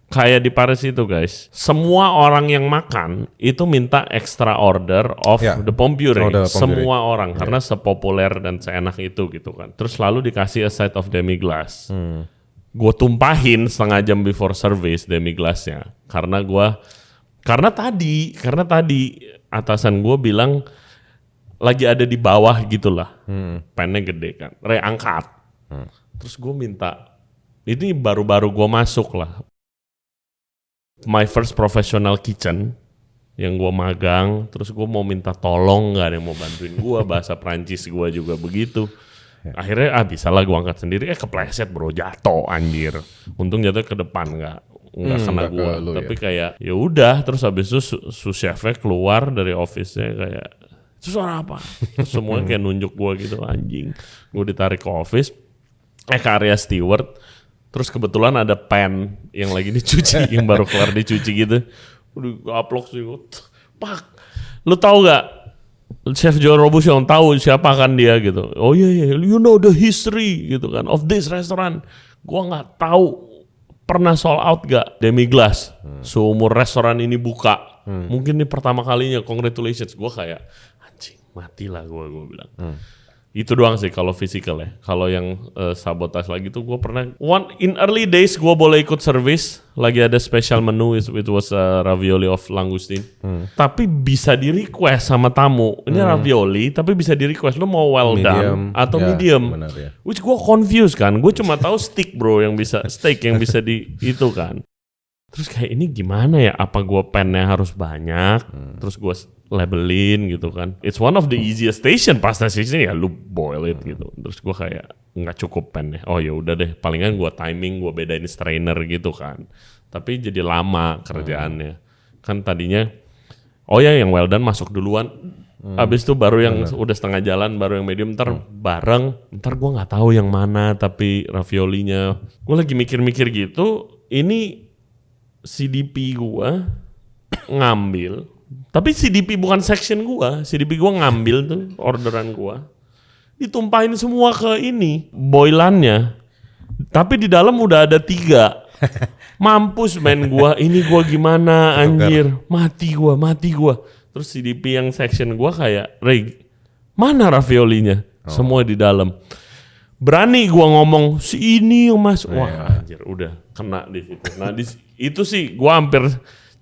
kayak di Paris itu guys. Semua orang yang makan itu minta extra order of Ya. the pom puree. Oh, the pom puree. Semua orang karena sepopuler dan seenak itu gitu kan. Terus selalu dikasih a side of demi glace. Gue tumpahin setengah jam before service demi glace-nya karena tadi atasan gue bilang lagi ada di bawah gitulah. Pennya gede kan. Angkat. Terus gue minta, ini baru-baru gue masuk lah. My first professional kitchen yang gue magang, terus gue mau minta tolong, nggak ada yang mau bantuin gue, bahasa Prancis gue juga begitu. Akhirnya bisa lah gue angkat sendiri, kepleset bro, jatuh anjir. Untung jatuh ke depan, nggak kena nggak gue. ke lu, Tapi kayak ya udah, terus habis itu sous chefnya keluar dari office-nya kayak, itu suara apa? Terus semuanya kayak nunjuk gue gitu, anjing. Gue ditarik ke office, ke area steward. Terus kebetulan ada pan yang lagi dicuci, yang baru kelar dicuci gitu. Udah gaplok sih, pak. Lu tahu gak? Chef Joe Robuchon tahu siapa kan dia gitu. Oh iya, you know the history gitu kan of this restaurant. Gua nggak tahu pernah sold out gak demi glace seumur restoran ini buka. Mungkin ini pertama kalinya. Congratulations. Gua kayak anjing matilah gua bilang. Itu doang sih kalau physical ya. Kalau yang sabotage lagi tuh gue pernah in early days gue boleh ikut service, lagi ada special menu, it was ravioli of langoustine. Tapi bisa di request sama tamu. Ini ravioli tapi bisa di request lo mau well done atau ya, medium. benar ya. Which gue confused kan. Gue cuma tahu steak bro yang bisa steak yang bisa di itu kan. Terus kayak ini gimana ya? Apa gue pennya harus banyak? Terus gue labelin gitu kan. It's one of the easiest station pasta station ya lu boil it gitu. Terus gue kayak nggak cukup pennya. Oh ya udah deh. Palingan gue timing, gue bedain strainer gitu kan. Tapi jadi lama kerjaannya. Kan tadinya oh ya yang well done masuk duluan. Abis itu baru yang udah setengah jalan, baru yang medium, ntar bareng. Ntar gue nggak tahu yang mana tapi raviolinya. Gue lagi mikir-mikir gitu. Ini CDP gua ngambil, tapi CDP bukan section gua, CDP gua ngambil tuh orderan gua, ditumpahin semua ke ini boilannya, tapi di dalam udah ada 3. Mampus men gua, ini gua gimana anjir, mati gua. Terus CDP yang section gua kayak, Reg, mana raviolinya? Semua di dalam. Berani gua ngomong si ini yang mas, wah anjir udah kena di situ. Nah itu sih gua hampir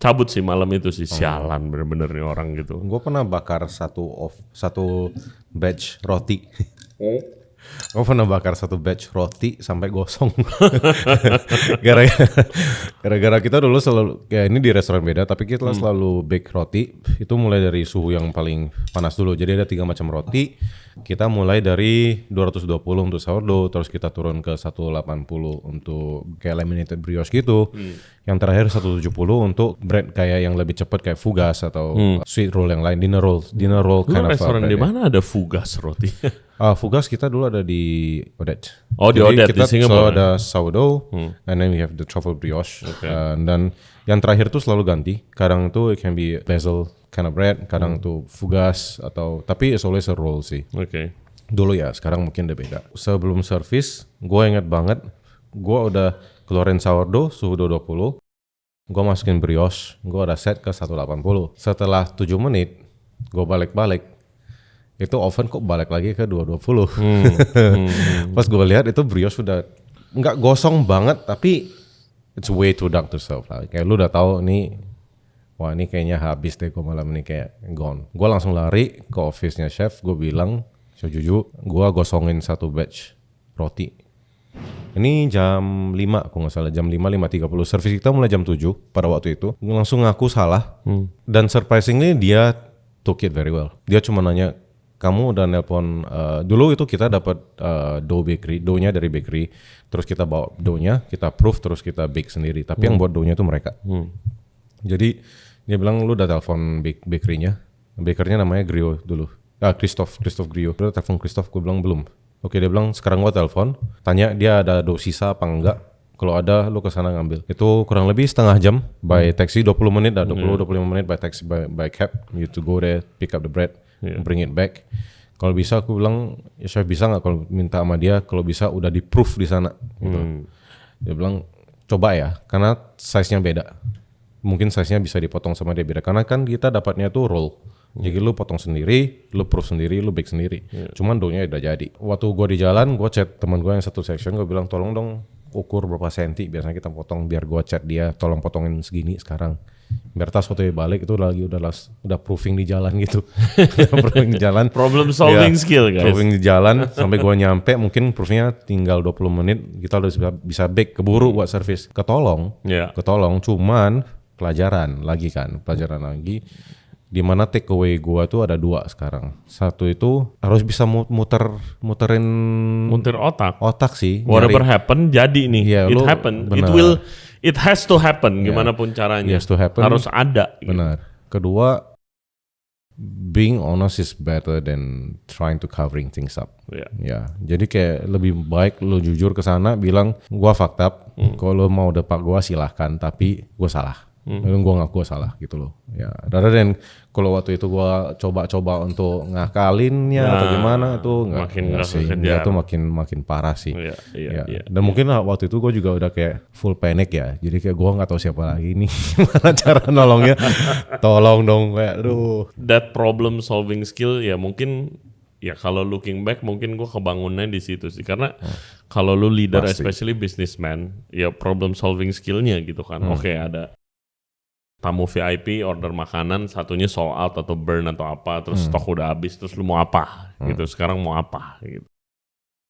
cabut sih malam itu sih, sialan bener-bener nih orang gitu. Gue pernah bakar satu batch roti. Gue pernah bakar satu batch roti sampai gosong. Gara-gara kita dulu selalu, ya ini di restoran beda, tapi kita selalu bake roti. Itu mulai dari suhu yang paling panas dulu. Jadi ada 3 macam roti. Kita mulai dari 220 untuk sourdough, terus kita turun ke 180 untuk kayak laminated brioche gitu. Yang terakhir 170 untuk bread kayak yang lebih cepat kayak fugas atau sweet roll yang lain, dinner roll Lu kind of restoran bread di ya. mana ada fugas roti? Fugas kita dulu ada di Odette. Oh, di Jadi Odette, kita di Singapura. selalu ada sourdough, and then we have the truffle brioche. Dan yang terakhir tuh selalu ganti. Kadang itu it can be basil kind of bread, kadang tuh fugas atau tapi it's always a roll sih. Oke. Dulu ya, sekarang mungkin udah beda. Sebelum service, gue inget banget, gue udah keluarin sourdough suhu 220. gue masukin brioche, gue udah set ke 180. Setelah 7 menit, gue balik-balik, itu oven kok balik lagi ke 220. Pas gue lihat itu brioche sudah nggak gosong banget, tapi it's way too dark to serve lah. Kayak lu udah tahu nih, wah ini kayaknya habis deh gue malam ini, kayak gone. Gue langsung lari ke office-nya chef, gue bilang, jujur, gue gosongin 1 batch roti. Ini jam 5, aku nggak salah, jam 5:30. Service kita mulai jam 7 pada waktu itu. Langsung ngaku salah. Dan surprisingly dia took it very well. Dia cuma nanya, kamu udah nelpon, dulu itu kita dapat dough-nya dari bakery. Terus kita bawa dough-nya, kita proof, terus kita bake sendiri. Tapi yang buat dough-nya itu mereka. Jadi dia bilang, lu udah telepon bakery-nya. Bakernya namanya Griot dulu. Christophe Griot. Lu udah telepon Christophe, gue bilang belum. Oke, dia bilang sekarang gua telepon, tanya dia ada dough sisa apa enggak. Kalau ada lu kesana ngambil. Itu kurang lebih setengah jam by taxi, 20 menit dah, 20-25 menit by taxi, by cab. You to go there, pick up the bread, bring it back. Kalau bisa aku bilang, ya chef bisa nggak kalau minta sama dia, kalau bisa udah di proof di sana. Gitu. Dia bilang coba ya, karena size-nya beda. Mungkin size-nya bisa dipotong sama dia beda. Karena kan kita dapatnya tuh roll. Jadi lu potong sendiri, lu proof sendiri, lu bake sendiri. Cuman dough-nya udah jadi. Waktu gue di jalan, gue chat teman gue yang satu section, gue bilang tolong dong ukur berapa senti. Biasanya kita potong, biar gue chat dia, tolong potongin segini sekarang. Biar tas waktu balik itu lagi udah proofing di jalan gitu. Proofing di jalan. Problem solving skill guys. Proofing di jalan sampai gue nyampe, mungkin proofnya tinggal 20 menit, kita udah bisa bake, keburu buat service. Ketolong, cuman pelajaran lagi. Di mana take away gua tuh ada 2 sekarang. Satu itu harus bisa muterin otak sih. Whatever happen jadi nih. Yeah, it happen. Bener. It has to happen gimana pun caranya. It has to happen. Harus ada. Benar. Kedua, being honest is better than trying to covering things up. Ya, jadi kayak lebih baik lu jujur ke sana bilang gua fucked up. Kalau mau depak gua silahkan, tapi gua salah. Gue ngaku gue salah gitu loh. Ya, rather than kalau waktu itu gue coba-coba untuk ngakalinnya atau gimana, itu nggak sih. Ya, itu makin parah sih. Iya. Dan mungkin waktu itu gue juga udah kayak full panic ya. Jadi kayak gue nggak tahu siapa lagi nih, gimana cara nolongnya. Tolong dong, kayak aduh. That problem solving skill ya mungkin. Ya kalau looking back mungkin gue kebangunnya di situ sih, karena kalau lu leader, especially businessman, ya problem solving skillnya gitu kan. Oke, ada tamu VIP order makanan, satunya sold out atau burn atau apa, terus stok udah habis, terus lu mau apa gitu, sekarang mau apa gitu.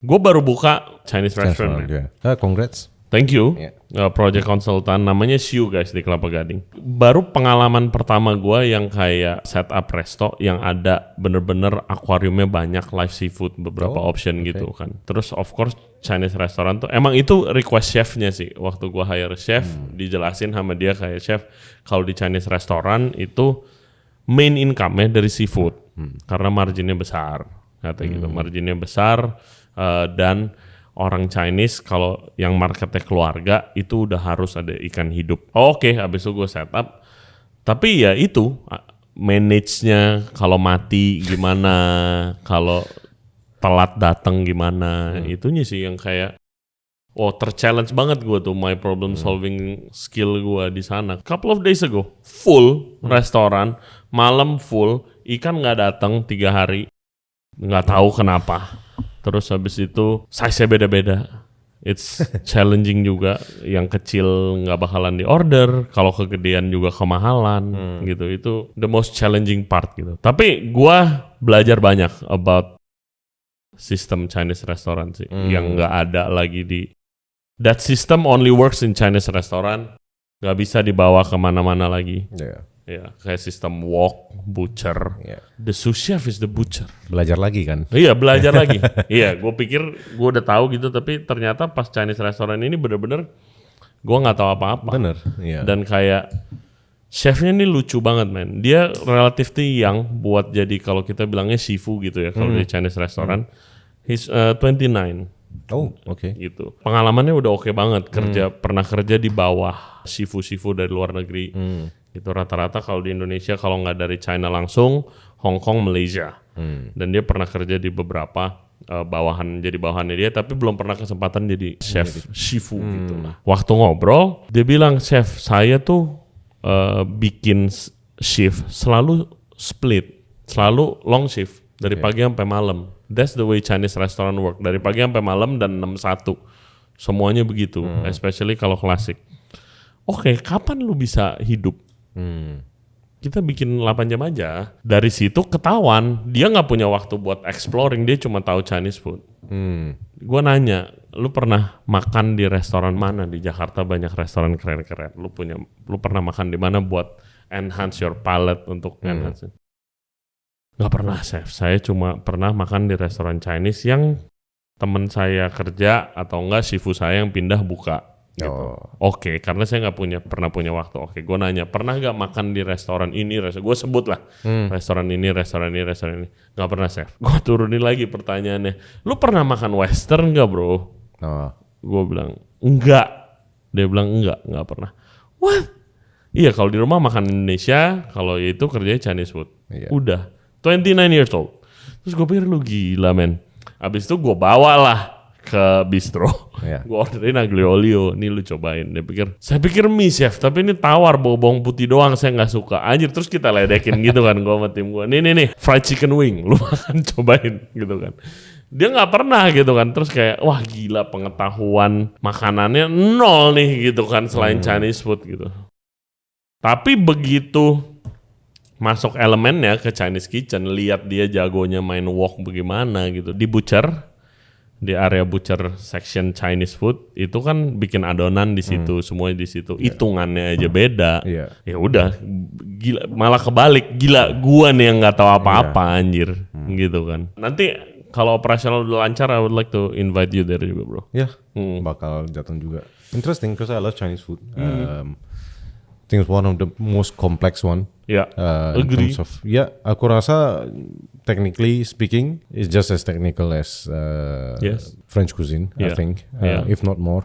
Gue baru buka Chinese restaurant. Congrats. Thank you. Project konsultan namanya Xiu guys di Kelapa Gading. Baru pengalaman pertama gue yang kayak setup resto yang ada bener-bener akuariumnya banyak, live seafood, beberapa option gitu kan. Terus of course Chinese restaurant tuh emang itu request chefnya sih. Waktu gue hire chef dijelasin sama dia kayak, chef kalau di Chinese restaurant itu main income-nya dari seafood karena marginnya besar. Kata gitu, marginnya besar dan orang Chinese kalau yang marketnya keluarga itu udah harus ada ikan hidup. Oke, habis itu gue setup. Tapi ya itu manage-nya kalau mati gimana, kalau telat datang gimana, itunya sih yang kayak ter-challenge banget gue tuh my problem solving skill gue di sana. Couple of days ago, full restoran, malam full, ikan nggak datang 3 hari, nggak tahu kenapa. Terus habis itu size-nya beda-beda. It's challenging juga. Yang kecil nggak bakalan di order. Kalau kegedean juga kemahalan gitu. Itu the most challenging part gitu. Tapi gua belajar banyak about sistem Chinese restaurant sih. Yang nggak ada lagi di. That system only works in Chinese restaurant. Nggak bisa dibawa kemana-mana lagi. Ya, kayak sistem wok, butcher. The sous chef is the butcher. Belajar lagi kan? Iya, belajar lagi. Iya, gue pikir gue udah tahu gitu, tapi ternyata pas Chinese restaurant ini bener-bener gue nggak tahu apa-apa. Bener. Iya. Dan kayak chefnya ini lucu banget, man. Dia relatively young buat jadi kalau kita bilangnya shifu gitu ya, kalau di Chinese restaurant. He's 29. Oh, oke. Gitu. Pengalamannya udah oke banget. Pernah kerja di bawah shifu-shifu dari luar negeri. Itu rata-rata kalau di Indonesia kalau nggak dari China langsung, Hong Kong, Malaysia. Dan dia pernah kerja di beberapa jadi bawahannya dia, tapi belum pernah kesempatan jadi chef Shifu gitu lah. Waktu ngobrol, dia bilang, chef saya tuh bikin shift selalu split, selalu long shift dari pagi sampai malam. That's the way Chinese restaurant work, dari pagi sampai malam dan 6-1. Semuanya begitu, especially kalau klasik. Oke, kapan lu bisa hidup? Kita bikin 8 jam aja. Dari situ ketahuan dia nggak punya waktu buat exploring, dia cuma tahu Chinese food. Gue nanya, lu pernah makan di restoran mana di Jakarta? Banyak restoran keren-keren. Lu pernah makan di mana buat enhance your palate untuk enhance? Nggak pernah, chef. Saya cuma pernah makan di restoran Chinese yang teman saya kerja atau enggak shifu saya yang pindah buka. Gitu. Oke, karena saya nggak pernah punya waktu. Oke, gue nanya, pernah nggak makan di restoran ini? Gue sebut lah, restoran ini. Nggak pernah, chef. Gue turunin lagi pertanyaannya. Lu pernah makan Western nggak, bro? Gue bilang enggak. Dia bilang nggak pernah. What? Iya, kalau di rumah makan Indonesia, kalau itu kerjanya Chinese food. Udah, 29 years old. Terus gue pikir lu gila, men. Abis itu gue bawa lah ke bistro, gue orderin aglio olio, nih lu cobain. Saya pikir mie, chef, tapi ini tawar bawang putih doang, saya nggak suka. Anjir, terus kita ledekin gitu kan, gue sama tim gue. Nih, fried chicken wing, lu makan cobain gitu kan. Dia nggak pernah gitu kan, terus kayak wah gila, pengetahuan makanannya nol nih gitu kan, selain Chinese food gitu. Tapi begitu masuk elemennya ke Chinese kitchen, lihat dia jagonya main wok bagaimana gitu di butcher. Di area butcher section Chinese food itu kan bikin adonan di situ, semuanya di situ. Hitungannya aja beda. Ya udah, gila, malah kebalik. Gila, gua nih yang nggak tahu apa-apa anjir, gitu kan. Nanti kalau operasional udah lancar, I would like to invite you there juga, bro. Bakal datang juga. Interesting, because I love Chinese food. I think it's one of the most complex one. Agree. Aku rasa technically speaking, it's just as technical as French cuisine, I think, if not more.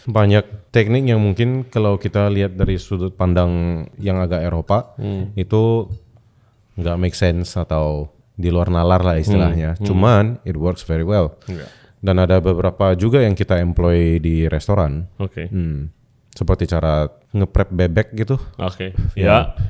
Banyak teknik yang mungkin kalau kita lihat dari sudut pandang yang agak Eropa, itu nggak make sense atau di luar nalar lah istilahnya. Cuman it works very well. Dan ada beberapa juga yang kita employ di restoran. Seperti cara nge-prep bebek gitu.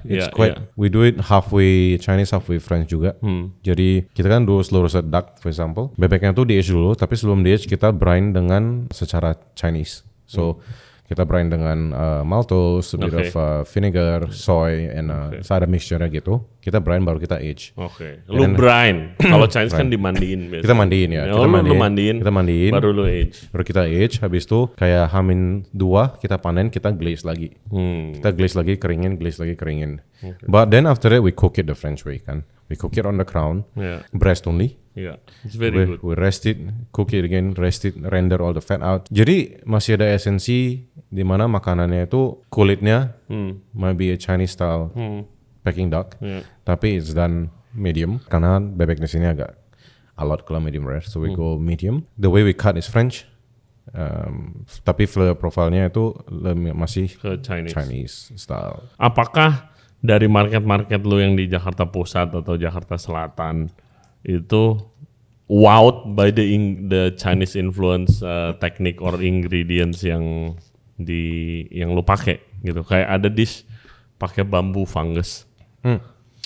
It's quite. We do it halfway Chinese, halfway French juga. Jadi kita kan do slow roasted duck, for example. Bebeknya tuh di-age dulu, tapi sebelum di-age kita brine dengan secara Chinese. So kita brine dengan maltose, a bit of vinegar, soy, and ada mixture-nya gitu. Kita brine baru kita age. Lu brine. Kalau Chinese kan dimandiin biasanya. Kita mandiin ya. Kita mandiin. Baru lu age. Baru kita age. Habis itu kayak H-2 kita panen, kita glaze lagi. Kita glaze lagi, keringin, glaze lagi, keringin. But then after that we cook it the French way kan. We cook it on the crown, breast only. It's very good. We rest it, cook it again, rest it, render all the fat out. Jadi masih ada esensi di mana makanannya itu kulitnya might be a Chinese style Peking duck, tapi it's done medium karena bebek di sini agak alot kalau medium rare, so we go medium. The way we cut is French, tapi flavor profile-nya itu masih ke Chinese style. Apakah dari market-market lu yang di Jakarta Pusat atau Jakarta Selatan itu wowed by the Chinese influence teknik or ingredients yang lu pakai gitu? Kayak ada dish pakai bambu fungus,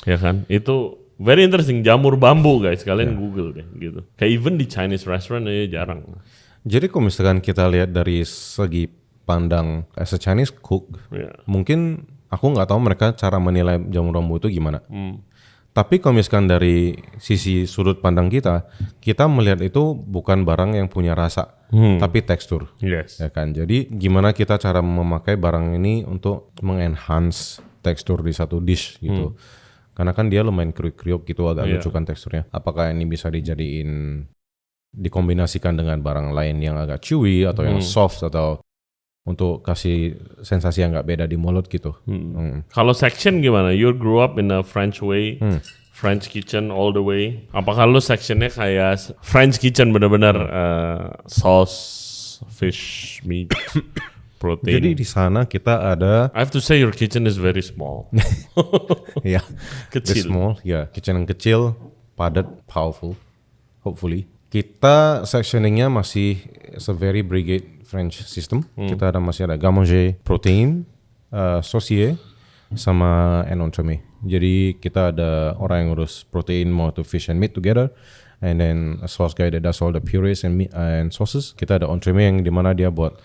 ya kan? Itu very interesting, jamur bambu guys, kalian Google deh gitu. Kayak even di Chinese restaurant aja jarang. Jadi kalau misalkan kita lihat dari segi pandang as a Chinese cook, mungkin aku nggak tahu mereka cara menilai jamur bambu itu gimana. Tapi kalau misalkan dari sisi sudut pandang kita melihat itu bukan barang yang punya rasa, tapi tekstur. Ya kan. Jadi gimana kita cara memakai barang ini untuk mengenhance tekstur di satu dish gitu. Karena kan dia lumayan kriuk-kriuk gitu, agak lucu kan teksturnya. Apakah ini bisa dikombinasikan dengan barang lain yang agak chewy atau yang soft atau untuk kasih sensasi yang nggak beda di mulut gitu. Kalau section gimana? You grew up in a French way, French kitchen all the way. Apakah lu sectionnya kayak French kitchen benar-benar sauce, fish, meat, protein? Jadi di sana kita ada. I have to say your kitchen is very small. Kecil. Small, kitchen yang kecil, padat, powerful, hopefully. Kita sectioningnya masih very brigade French system. Kita masih ada garde-manger, protein, saucier, sama entremet. Jadi kita ada orang yang ngurus protein mau to fish and meat together, and then a sauce guy that does all the purees and sauces. Kita ada entremet yang dimana dia buat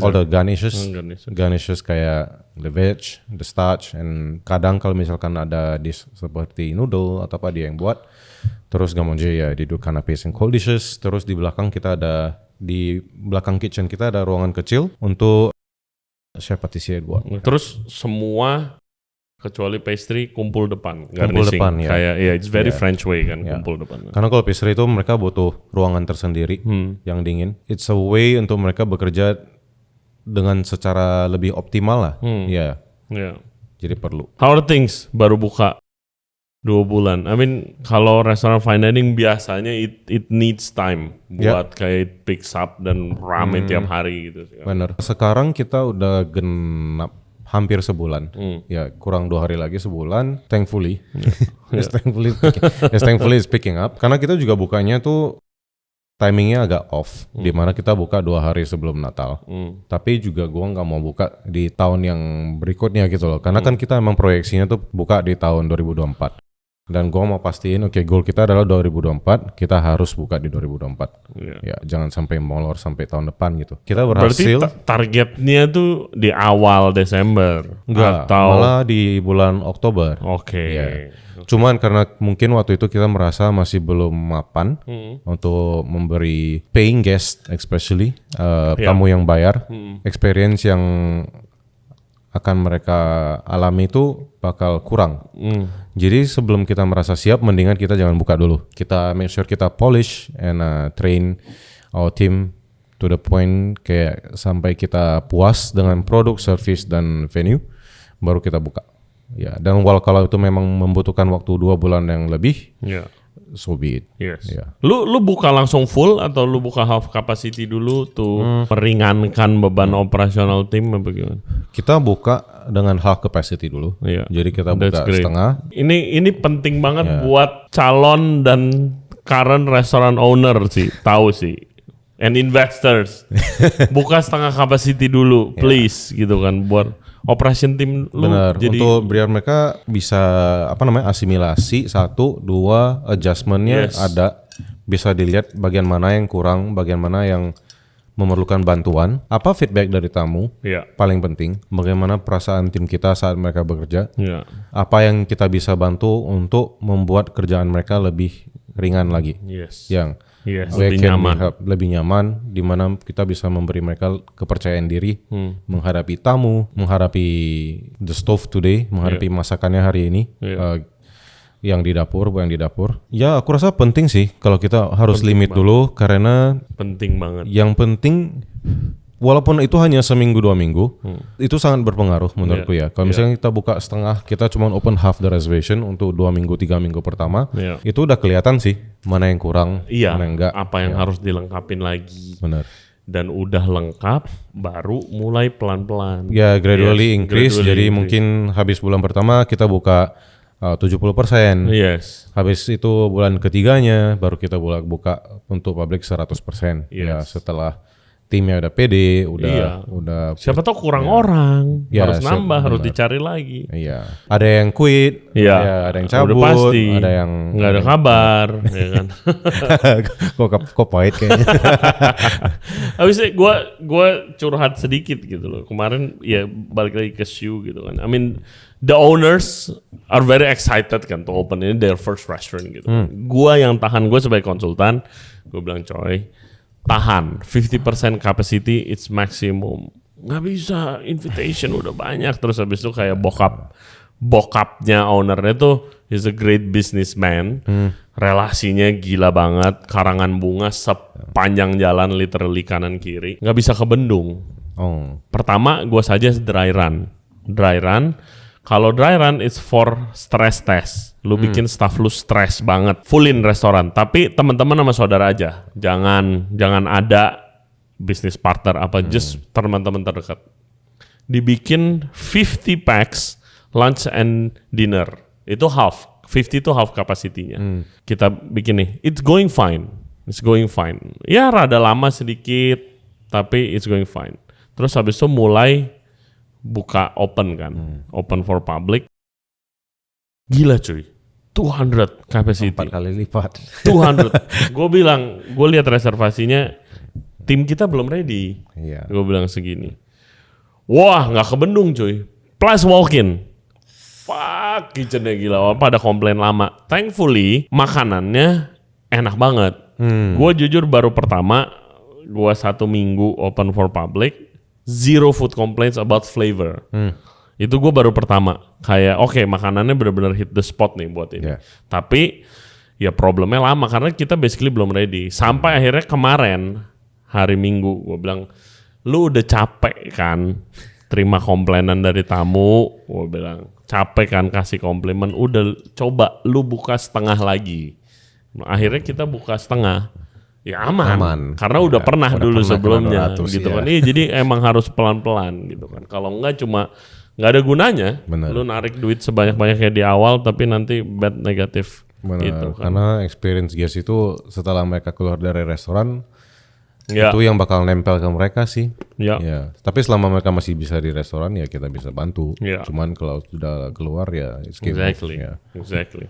all the garnishes kayak the veg, the starch, and kadang kalau misalkan ada dish seperti noodle atau apa dia yang buat. Terus garde-manger ya dia do canapés and cold dishes. Terus di belakang kitchen kita ada ruangan kecil untuk chef patissier buat. Terus semua kecuali pastry kumpul depan, Kumpul depan, ya. Kayak it's very French way kan, kumpul depan. Karena kalau pastry itu mereka butuh ruangan tersendiri yang dingin. It's a way untuk mereka bekerja dengan secara lebih optimal lah. Ya. Jadi perlu. How are things baru buka 2 bulan? I mean kalau restoran fine dining biasanya it needs time buat kayak it picks up dan rame tiap hari gitu. Bener. Sekarang kita udah genap hampir sebulan. Ya kurang 2 hari lagi sebulan. Thankfully. Thankfully it's picking up. Karena kita juga bukanya tuh timingnya agak off. Dimana kita buka 2 hari sebelum Natal. Tapi juga gua nggak mau buka di tahun yang berikutnya gitu loh. Karena kan kita emang proyeksinya tuh buka di tahun 2024. Dan gue mau pastiin, goal kita adalah 2024, kita harus buka di 2024. Ya, jangan sampai molor sampai tahun depan gitu. Kita berhasil. Berarti targetnya tuh di awal Desember? Enggak, atau malah di bulan Oktober. Ya. Cuman karena mungkin waktu itu kita merasa masih belum mapan untuk memberi paying guest, especially tamu yang bayar, experience yang akan mereka alami itu bakal kurang. Jadi sebelum kita merasa siap, mendingan kita jangan buka dulu. Kita make sure kita polish and train our team to the point kayak sampai kita puas dengan produk, service, dan venue, baru kita buka. Ya, dan kalau itu memang membutuhkan waktu 2 bulan yang lebih, so be it. Yes. Lu buka langsung full atau lu buka half capacity dulu tuh meringankan beban operasional tim apa gimana? Kita buka dengan half capacity dulu. Jadi kita buka setengah. Ini penting banget buat calon dan current restaurant owner sih, tahu sih. And investors. Buka setengah capacity dulu, please gitu kan, buat operation team lu. Benar, jadi untuk biar mereka bisa asimilasi 1, 2 adjustmentnya ada, bisa dilihat bagian mana yang kurang, bagian mana yang memerlukan bantuan, apa feedback dari tamu, paling penting, bagaimana perasaan tim kita saat mereka bekerja, apa yang kita bisa bantu untuk membuat kerjaan mereka lebih ringan lagi, lebih nyaman, di mana kita bisa memberi mereka kepercayaan diri, menghadapi tamu, menghadapi the stove today, menghadapi masakannya hari ini, yang di dapur, bukan di dapur. Ya, aku rasa penting sih kalau kita harus limit dulu, karena penting banget. Yang penting, walaupun itu hanya seminggu 2 minggu, itu sangat berpengaruh menurutku ya. Kalau misalnya kita buka setengah, kita cuma open half the reservation untuk 2 minggu, 3 minggu pertama, itu udah kelihatan sih mana yang kurang, mana yang enggak. Apa yang harus dilengkapin lagi. Benar. Dan udah lengkap, baru mulai pelan-pelan. Ya, gradually increase. Jadi mungkin habis bulan pertama kita buka 70%. Habis itu bulan ketiganya baru kita buka untuk publik 100%. Ya, setelah timnya udah pede, udah siapa tahu kurang orang, harus nambah, harus dicari lagi. Ada yang quit, ada yang cabut, udah pasti. Ada yang nggak ada kabar, ya kan? kok pahit kayaknya. Habis itu gue curhat sedikit gitu loh. Kemarin ya balik lagi ke Shu gitu kan. I mean the owners are very excited kan to open in their first restaurant gitu. Gue yang tahan, gue sebagai konsultan, gue bilang coy, tahan 50% capacity, it's maximum. Nggak bisa, invitation udah banyak. Terus habis itu kayak bokapnya ownernya tuh is a great businessman. Relasinya gila banget, karangan bunga sepanjang jalan literally kanan kiri. Nggak bisa kebendung. Pertama gue saja dry run. Kalau dry run it's for stress test. Lu bikin staff lu stress banget, fullin restoran. Tapi teman-teman sama saudara aja. Jangan ada business partner apa, just teman-teman terdekat. Dibikin 50 packs lunch and dinner. Itu half. 50 itu half capacity-nya. Kita bikin nih, it's going fine. It's going fine. Ya rada lama sedikit, tapi it's going fine. Terus habis itu mulai buka open kan, open for public. Gila cuy, 200 capacity. 4 kali lipat. 200. Gue bilang, gue lihat reservasinya, tim kita belum ready. Iya. Gue bilang segini. Wah, nggak kebendung cuy. Plus walk-in. Fuck, kitchennya gila. Apa ada komplain lama. Thankfully, makanannya enak banget. Gue jujur baru pertama, gue 1 minggu open for public, zero food complaints about flavor. Itu gue baru pertama. Kayak oke, makanannya benar-benar hit the spot nih buat ini. Yeah. Tapi ya problemnya lama karena kita basically belum ready. Sampai akhirnya kemarin hari Minggu gue bilang, lu udah capek kan terima komplainan dari tamu. Gue bilang capek kan kasih komplimen. Udah coba lu buka setengah lagi. Akhirnya kita buka setengah. Ya aman. Karena udah pernah dulu sebelumnya gitu kan. Iya, jadi emang harus pelan-pelan gitu kan. Kalau enggak cuma nggak ada gunanya. Bener. Lu narik duit sebanyak-banyaknya di awal tapi nanti bad negatif. Benar. Gitu kan. Karena experience guest itu setelah mereka keluar dari restoran, Ya. itu yang bakal nempel ke mereka sih. Ya. Ya. Tapi selama mereka masih bisa di restoran ya kita bisa bantu. Ya. Cuman kalau sudah keluar ya it's game Exactly. off, ya. Exactly.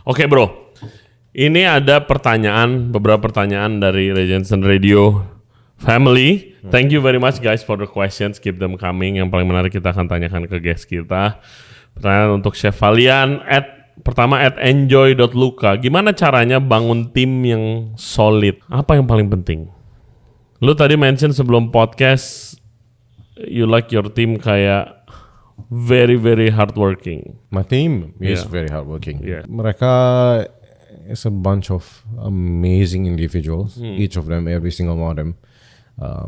Oke, bro. Ini ada beberapa pertanyaan dari Regency Radio Family. Thank you very much guys for the questions. Keep them coming. Yang paling menarik kita akan tanyakan ke guest kita. Pertanyaan untuk Chef Valian. Pertama @enjoy.luka. Gimana caranya bangun tim yang solid? Apa yang paling penting? Lu tadi mention sebelum podcast, you like your team kayak very very hardworking. My team is Yeah. very hardworking. Yeah. Mereka is a bunch of amazing individuals. Each of them, every single one of them.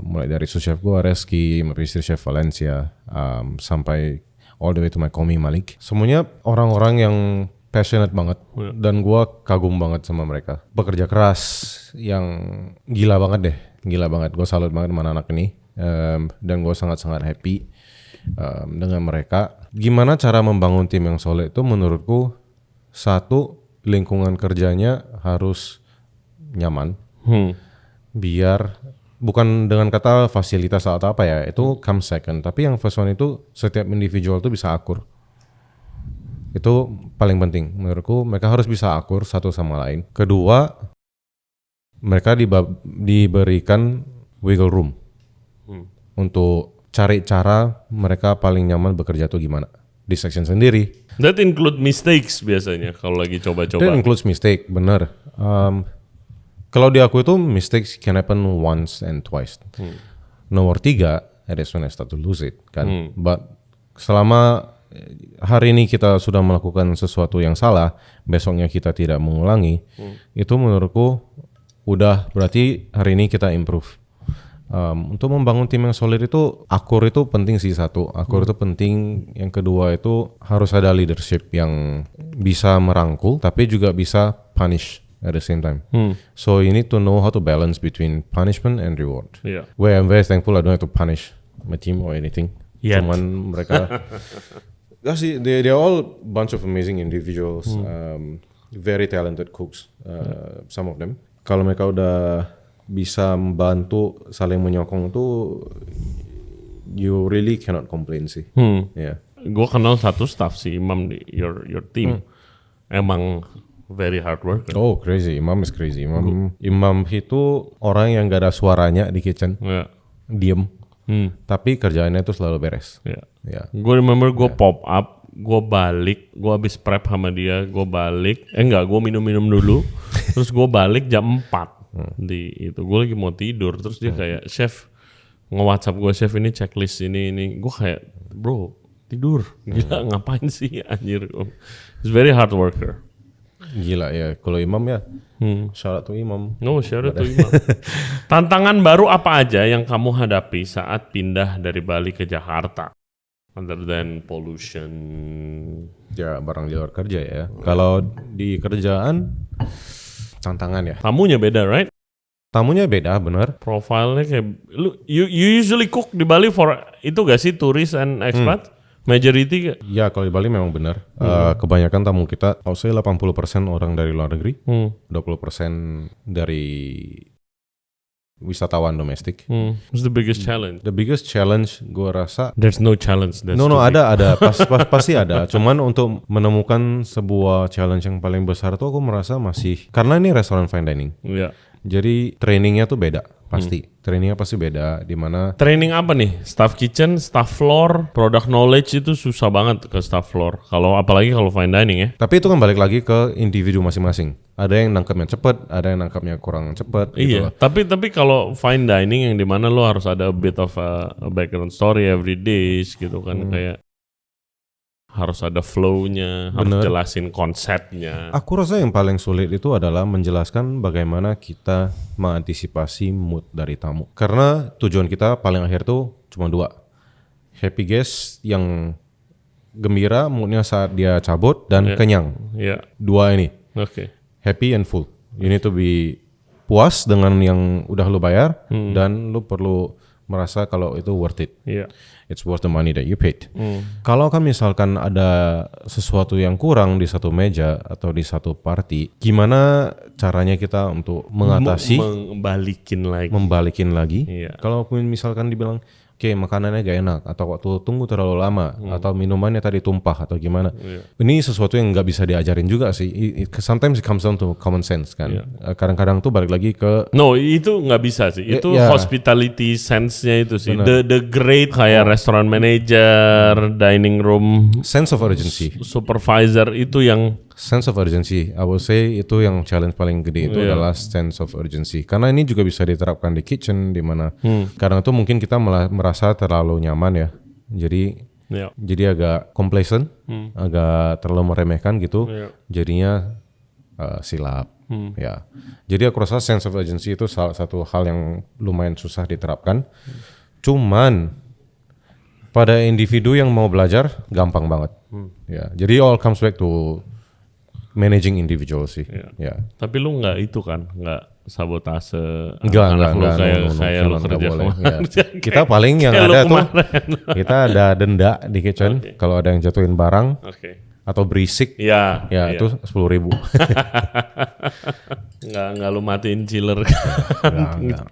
Mulai dari sous chef gue Reski, istri chef Valencia, sampai all the way to my komi Malik. Semuanya orang-orang yang passionate banget dan gue kagum banget sama mereka. Bekerja keras yang gila banget deh, gila banget. Gue salut banget sama anak ini dan gue sangat-sangat happy dengan mereka. Gimana cara membangun tim yang solid itu menurutku, satu, lingkungan kerjanya harus nyaman. Biar bukan dengan kata fasilitas atau apa ya, itu come second. Tapi yang first one itu setiap individual itu bisa akur. Itu paling penting menurutku. Mereka harus bisa akur satu sama lain. Kedua, mereka diberikan wiggle room untuk cari cara mereka paling nyaman bekerja tuh gimana di section sendiri. That include mistakes biasanya kalau lagi coba-coba. That includes mistake, bener. Kalau di aku itu mistakes can happen once and twice. Nomor 3, that is when I start to lose it kan. But selama hari ini kita sudah melakukan sesuatu yang salah, besoknya kita tidak mengulangi, itu menurutku udah berarti hari ini kita improve. Untuk membangun tim yang solid itu akur itu penting sih, satu. Akur itu penting. Yang kedua itu harus ada leadership yang bisa merangkul tapi juga bisa punish at the same time. So you need to know how to balance between punishment and reward. Yeah. Where I'm very thankful I don't have to punish my team or anything. Yet. Cuman mereka they're all bunch of amazing individuals, very talented cooks, some of them. Kalau mereka udah bisa membantu saling menyokong tuh, you really cannot complain sih. Yeah. Gue kenal satu staff si Imam di your team. Emang very hard worker. Oh crazy, Imam is crazy. Imam itu orang yang gak ada suaranya di kitchen, diem. Tapi kerjaannya tuh selalu beres. Yeah. Gue remember gue pop up, gue balik, gue habis prep sama dia, gue balik. Gue minum-minum dulu, terus gue balik jam 4. Di itu gue lagi mau tidur, terus dia kayak, chef nge-WhatsApp gue, chef ini checklist ini gue kayak, bro tidur, gila ngapain sih anjir. He's very hard worker. Gila ya, kalau Imam ya, shout out to Imam. No, shout out to Imam. Tantangan baru apa aja yang kamu hadapi saat pindah dari Bali ke Jakarta? Other than pollution. Ya barang di luar kerja ya. Kalau di kerjaan, tantangan ya. Tamunya beda, right? Tamunya beda, bener. Profilnya kayak, you usually cook di Bali for itu gak sih, tourist and expat? Majority gak? Ya kalau di Bali memang benar. Kebanyakan tamu kita, saya 80% orang dari luar negeri, 20% dari wisatawan domestik. What's the biggest challenge? The biggest challenge gue rasa There's no challenge. That's no too big. ada pasti ada. Cuman untuk menemukan sebuah challenge yang paling besar tuh aku merasa masih karena ini restoran fine dining. Iya. Jadi trainingnya tuh beda pasti. Trainingnya pasti beda di mana Training apa nih? Staff kitchen, staff floor, product knowledge itu susah banget ke staff floor. Kalau apalagi kalau fine dining ya. tapi itu kan balik lagi ke individu masing-masing. Ada yang nangkapnya cepet, ada yang nangkapnya kurang cepet. Gitu Iya, tapi kalau fine dining yang dimana lo harus ada a bit of a background story every days gitu kan, kayak harus ada flow-nya, harus jelasin konsepnya. Aku rasa yang paling sulit itu adalah menjelaskan bagaimana kita mengantisipasi mood dari tamu. Karena tujuan kita paling akhir tuh cuma 2. Happy guest yang gembira moodnya saat dia cabut dan kenyang. Iya. 2 ini. Oke. Happy and full. You need to be puas dengan yang udah lu bayar dan lu perlu merasa kalau itu worth it. Iya. It's worth the money that you paid. Kalau kan misalkan ada sesuatu yang kurang di satu meja atau di satu party, gimana caranya kita untuk mengatasi, membalikin lagi? Iya. Kalau misalkan dibilang, oke, makanannya gak enak, atau waktu tunggu terlalu lama, atau minumannya tadi tumpah, atau gimana. Ini sesuatu yang nggak bisa diajarin juga sih. Sometimes it comes down to common sense kan. Kadang-kadang tuh balik lagi ke... No, itu nggak bisa sih. Itu hospitality sense-nya itu sih. The great kayak restaurant manager, dining room, sense of urgency. Supervisor itu yang... Sense of urgency, I would say itu yang challenge paling gede itu adalah sense of urgency. Karena ini juga bisa diterapkan di kitchen, di mana kadang itu mungkin kita merasa terlalu nyaman ya. Jadi agak complacent, agak terlalu meremehkan gitu. Jadinya silap. Ya. Jadi aku rasa sense of urgency itu salah satu hal yang lumayan susah diterapkan. Cuman pada individu yang mau belajar gampang banget. Ya. Jadi all comes back to managing individual sih. Ya. Tapi lu nggak itu kan, nggak sabotase enggak, kayak lu kerja boleh. Ya. Kita paling yang ada tuh kita ada denda di kitchen kalau ada yang jatuhin barang atau berisik. Ya itu 10.000. Nggak lu matiin chiller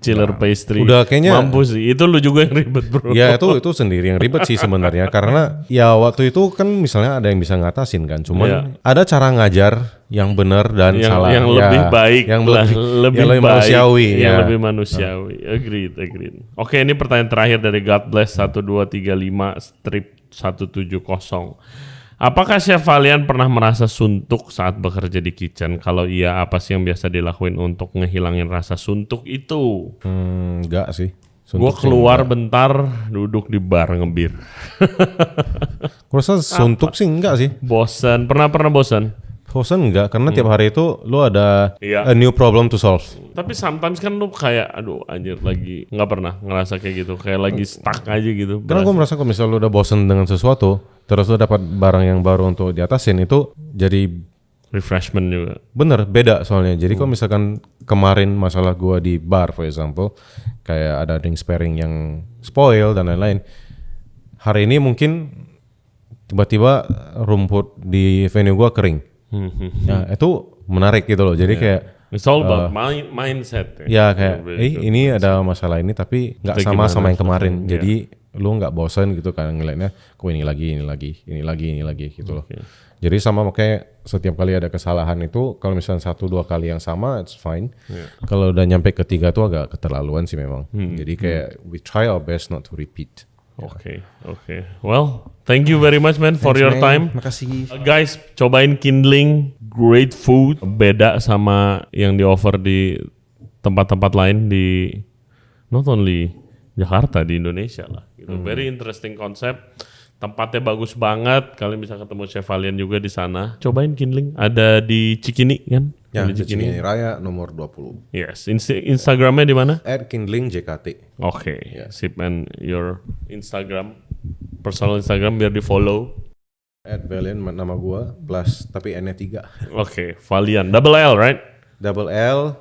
chiller pastry. Udah kayaknya mampus sih. Itu lu juga yang ribet, bro. Ya itu sendiri yang ribet sih sebenarnya karena ya waktu itu kan misalnya ada yang bisa ngatasin kan. Cuman ada cara ngajar yang benar dan salah. Yang lebih baik, yang lebih baik, manusiawi. Yang lebih manusiawi. Agreed. Oke, ini pertanyaan terakhir dari God Bless 1235 strip 170. Apakah Chef Valian pernah merasa suntuk saat bekerja di kitchen? Kalau iya, apa sih yang biasa dilakuin untuk ngehilangin rasa suntuk itu? Enggak sih. Gue keluar bentar, duduk di bar ngebir. Gue rasa suntuk sih enggak sih. Bosan, pernah bosan? Bosan enggak, karena tiap hari itu lu ada a new problem to solve. Tapi sometimes kan lu kayak, aduh anjir lagi, nggak pernah ngerasa kayak gitu, kayak lagi stuck aja gitu. Karena gue merasa kalau misalnya lu udah bosan dengan sesuatu, terus lu dapat barang yang baru untuk diatasin, itu jadi refreshment juga. Bener, beda soalnya. Jadi kalau misalkan kemarin masalah gue di bar, for example, kayak ada drink pairing yang spoil dan lain-lain. Hari ini mungkin tiba-tiba rumput di venue gue kering. Ya, itu menarik gitu loh. Jadi kayak it's all about mindset. Ya kayak, ini ada masalah ini tapi nggak sama yang kemarin. Jadi lu nggak bosan gitu kan ngeliatnya, kok ini lagi gitu loh. Jadi sama kayak setiap kali ada kesalahan itu, kalau misalnya 1-2 kali yang sama, it's fine. Kalau udah nyampe ketiga tuh agak keterlaluan sih memang. Jadi kayak we try our best not to repeat. Oke. Well, thank you very much man for your time. Makasih. Guys, cobain Kindling, great food, beda sama yang di offer di tempat-tempat lain di not only Jakarta, di Indonesia lah. Gitu. Very interesting concept. Tempatnya bagus banget. Kalian bisa ketemu Chef Valian juga di sana. Cobain Kindling. Ada di Cikini kan? Ya, di Cikini Raya nomor 20. Yes. Instagramnya di mana? @kindlingjkt. Oke. Sip, and your Instagram, personal Instagram biar di follow. @Valian nama gua plus tapi N-nya 3. Oke, Valian. Double L, right? Double L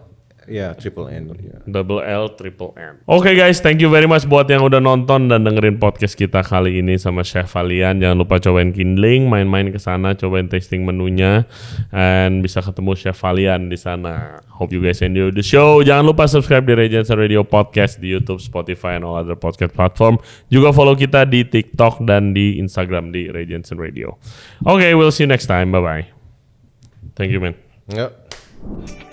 Ya, triple N. Ya. Double L, triple N. Oke guys, thank you very much buat yang udah nonton dan dengerin podcast kita kali ini sama Chef Valian. Jangan lupa cobain Kindling, main-main ke sana, cobain tasting menunya, and bisa ketemu Chef Valian di sana. Hope you guys enjoy the show. Jangan lupa subscribe di Ray Jensen Radio Podcast di YouTube, Spotify, and all other podcast platform. Juga follow kita di TikTok dan di Instagram di Ray Jensen Radio. Okay, we'll see you next time. Bye bye. Thank you, man. Yep.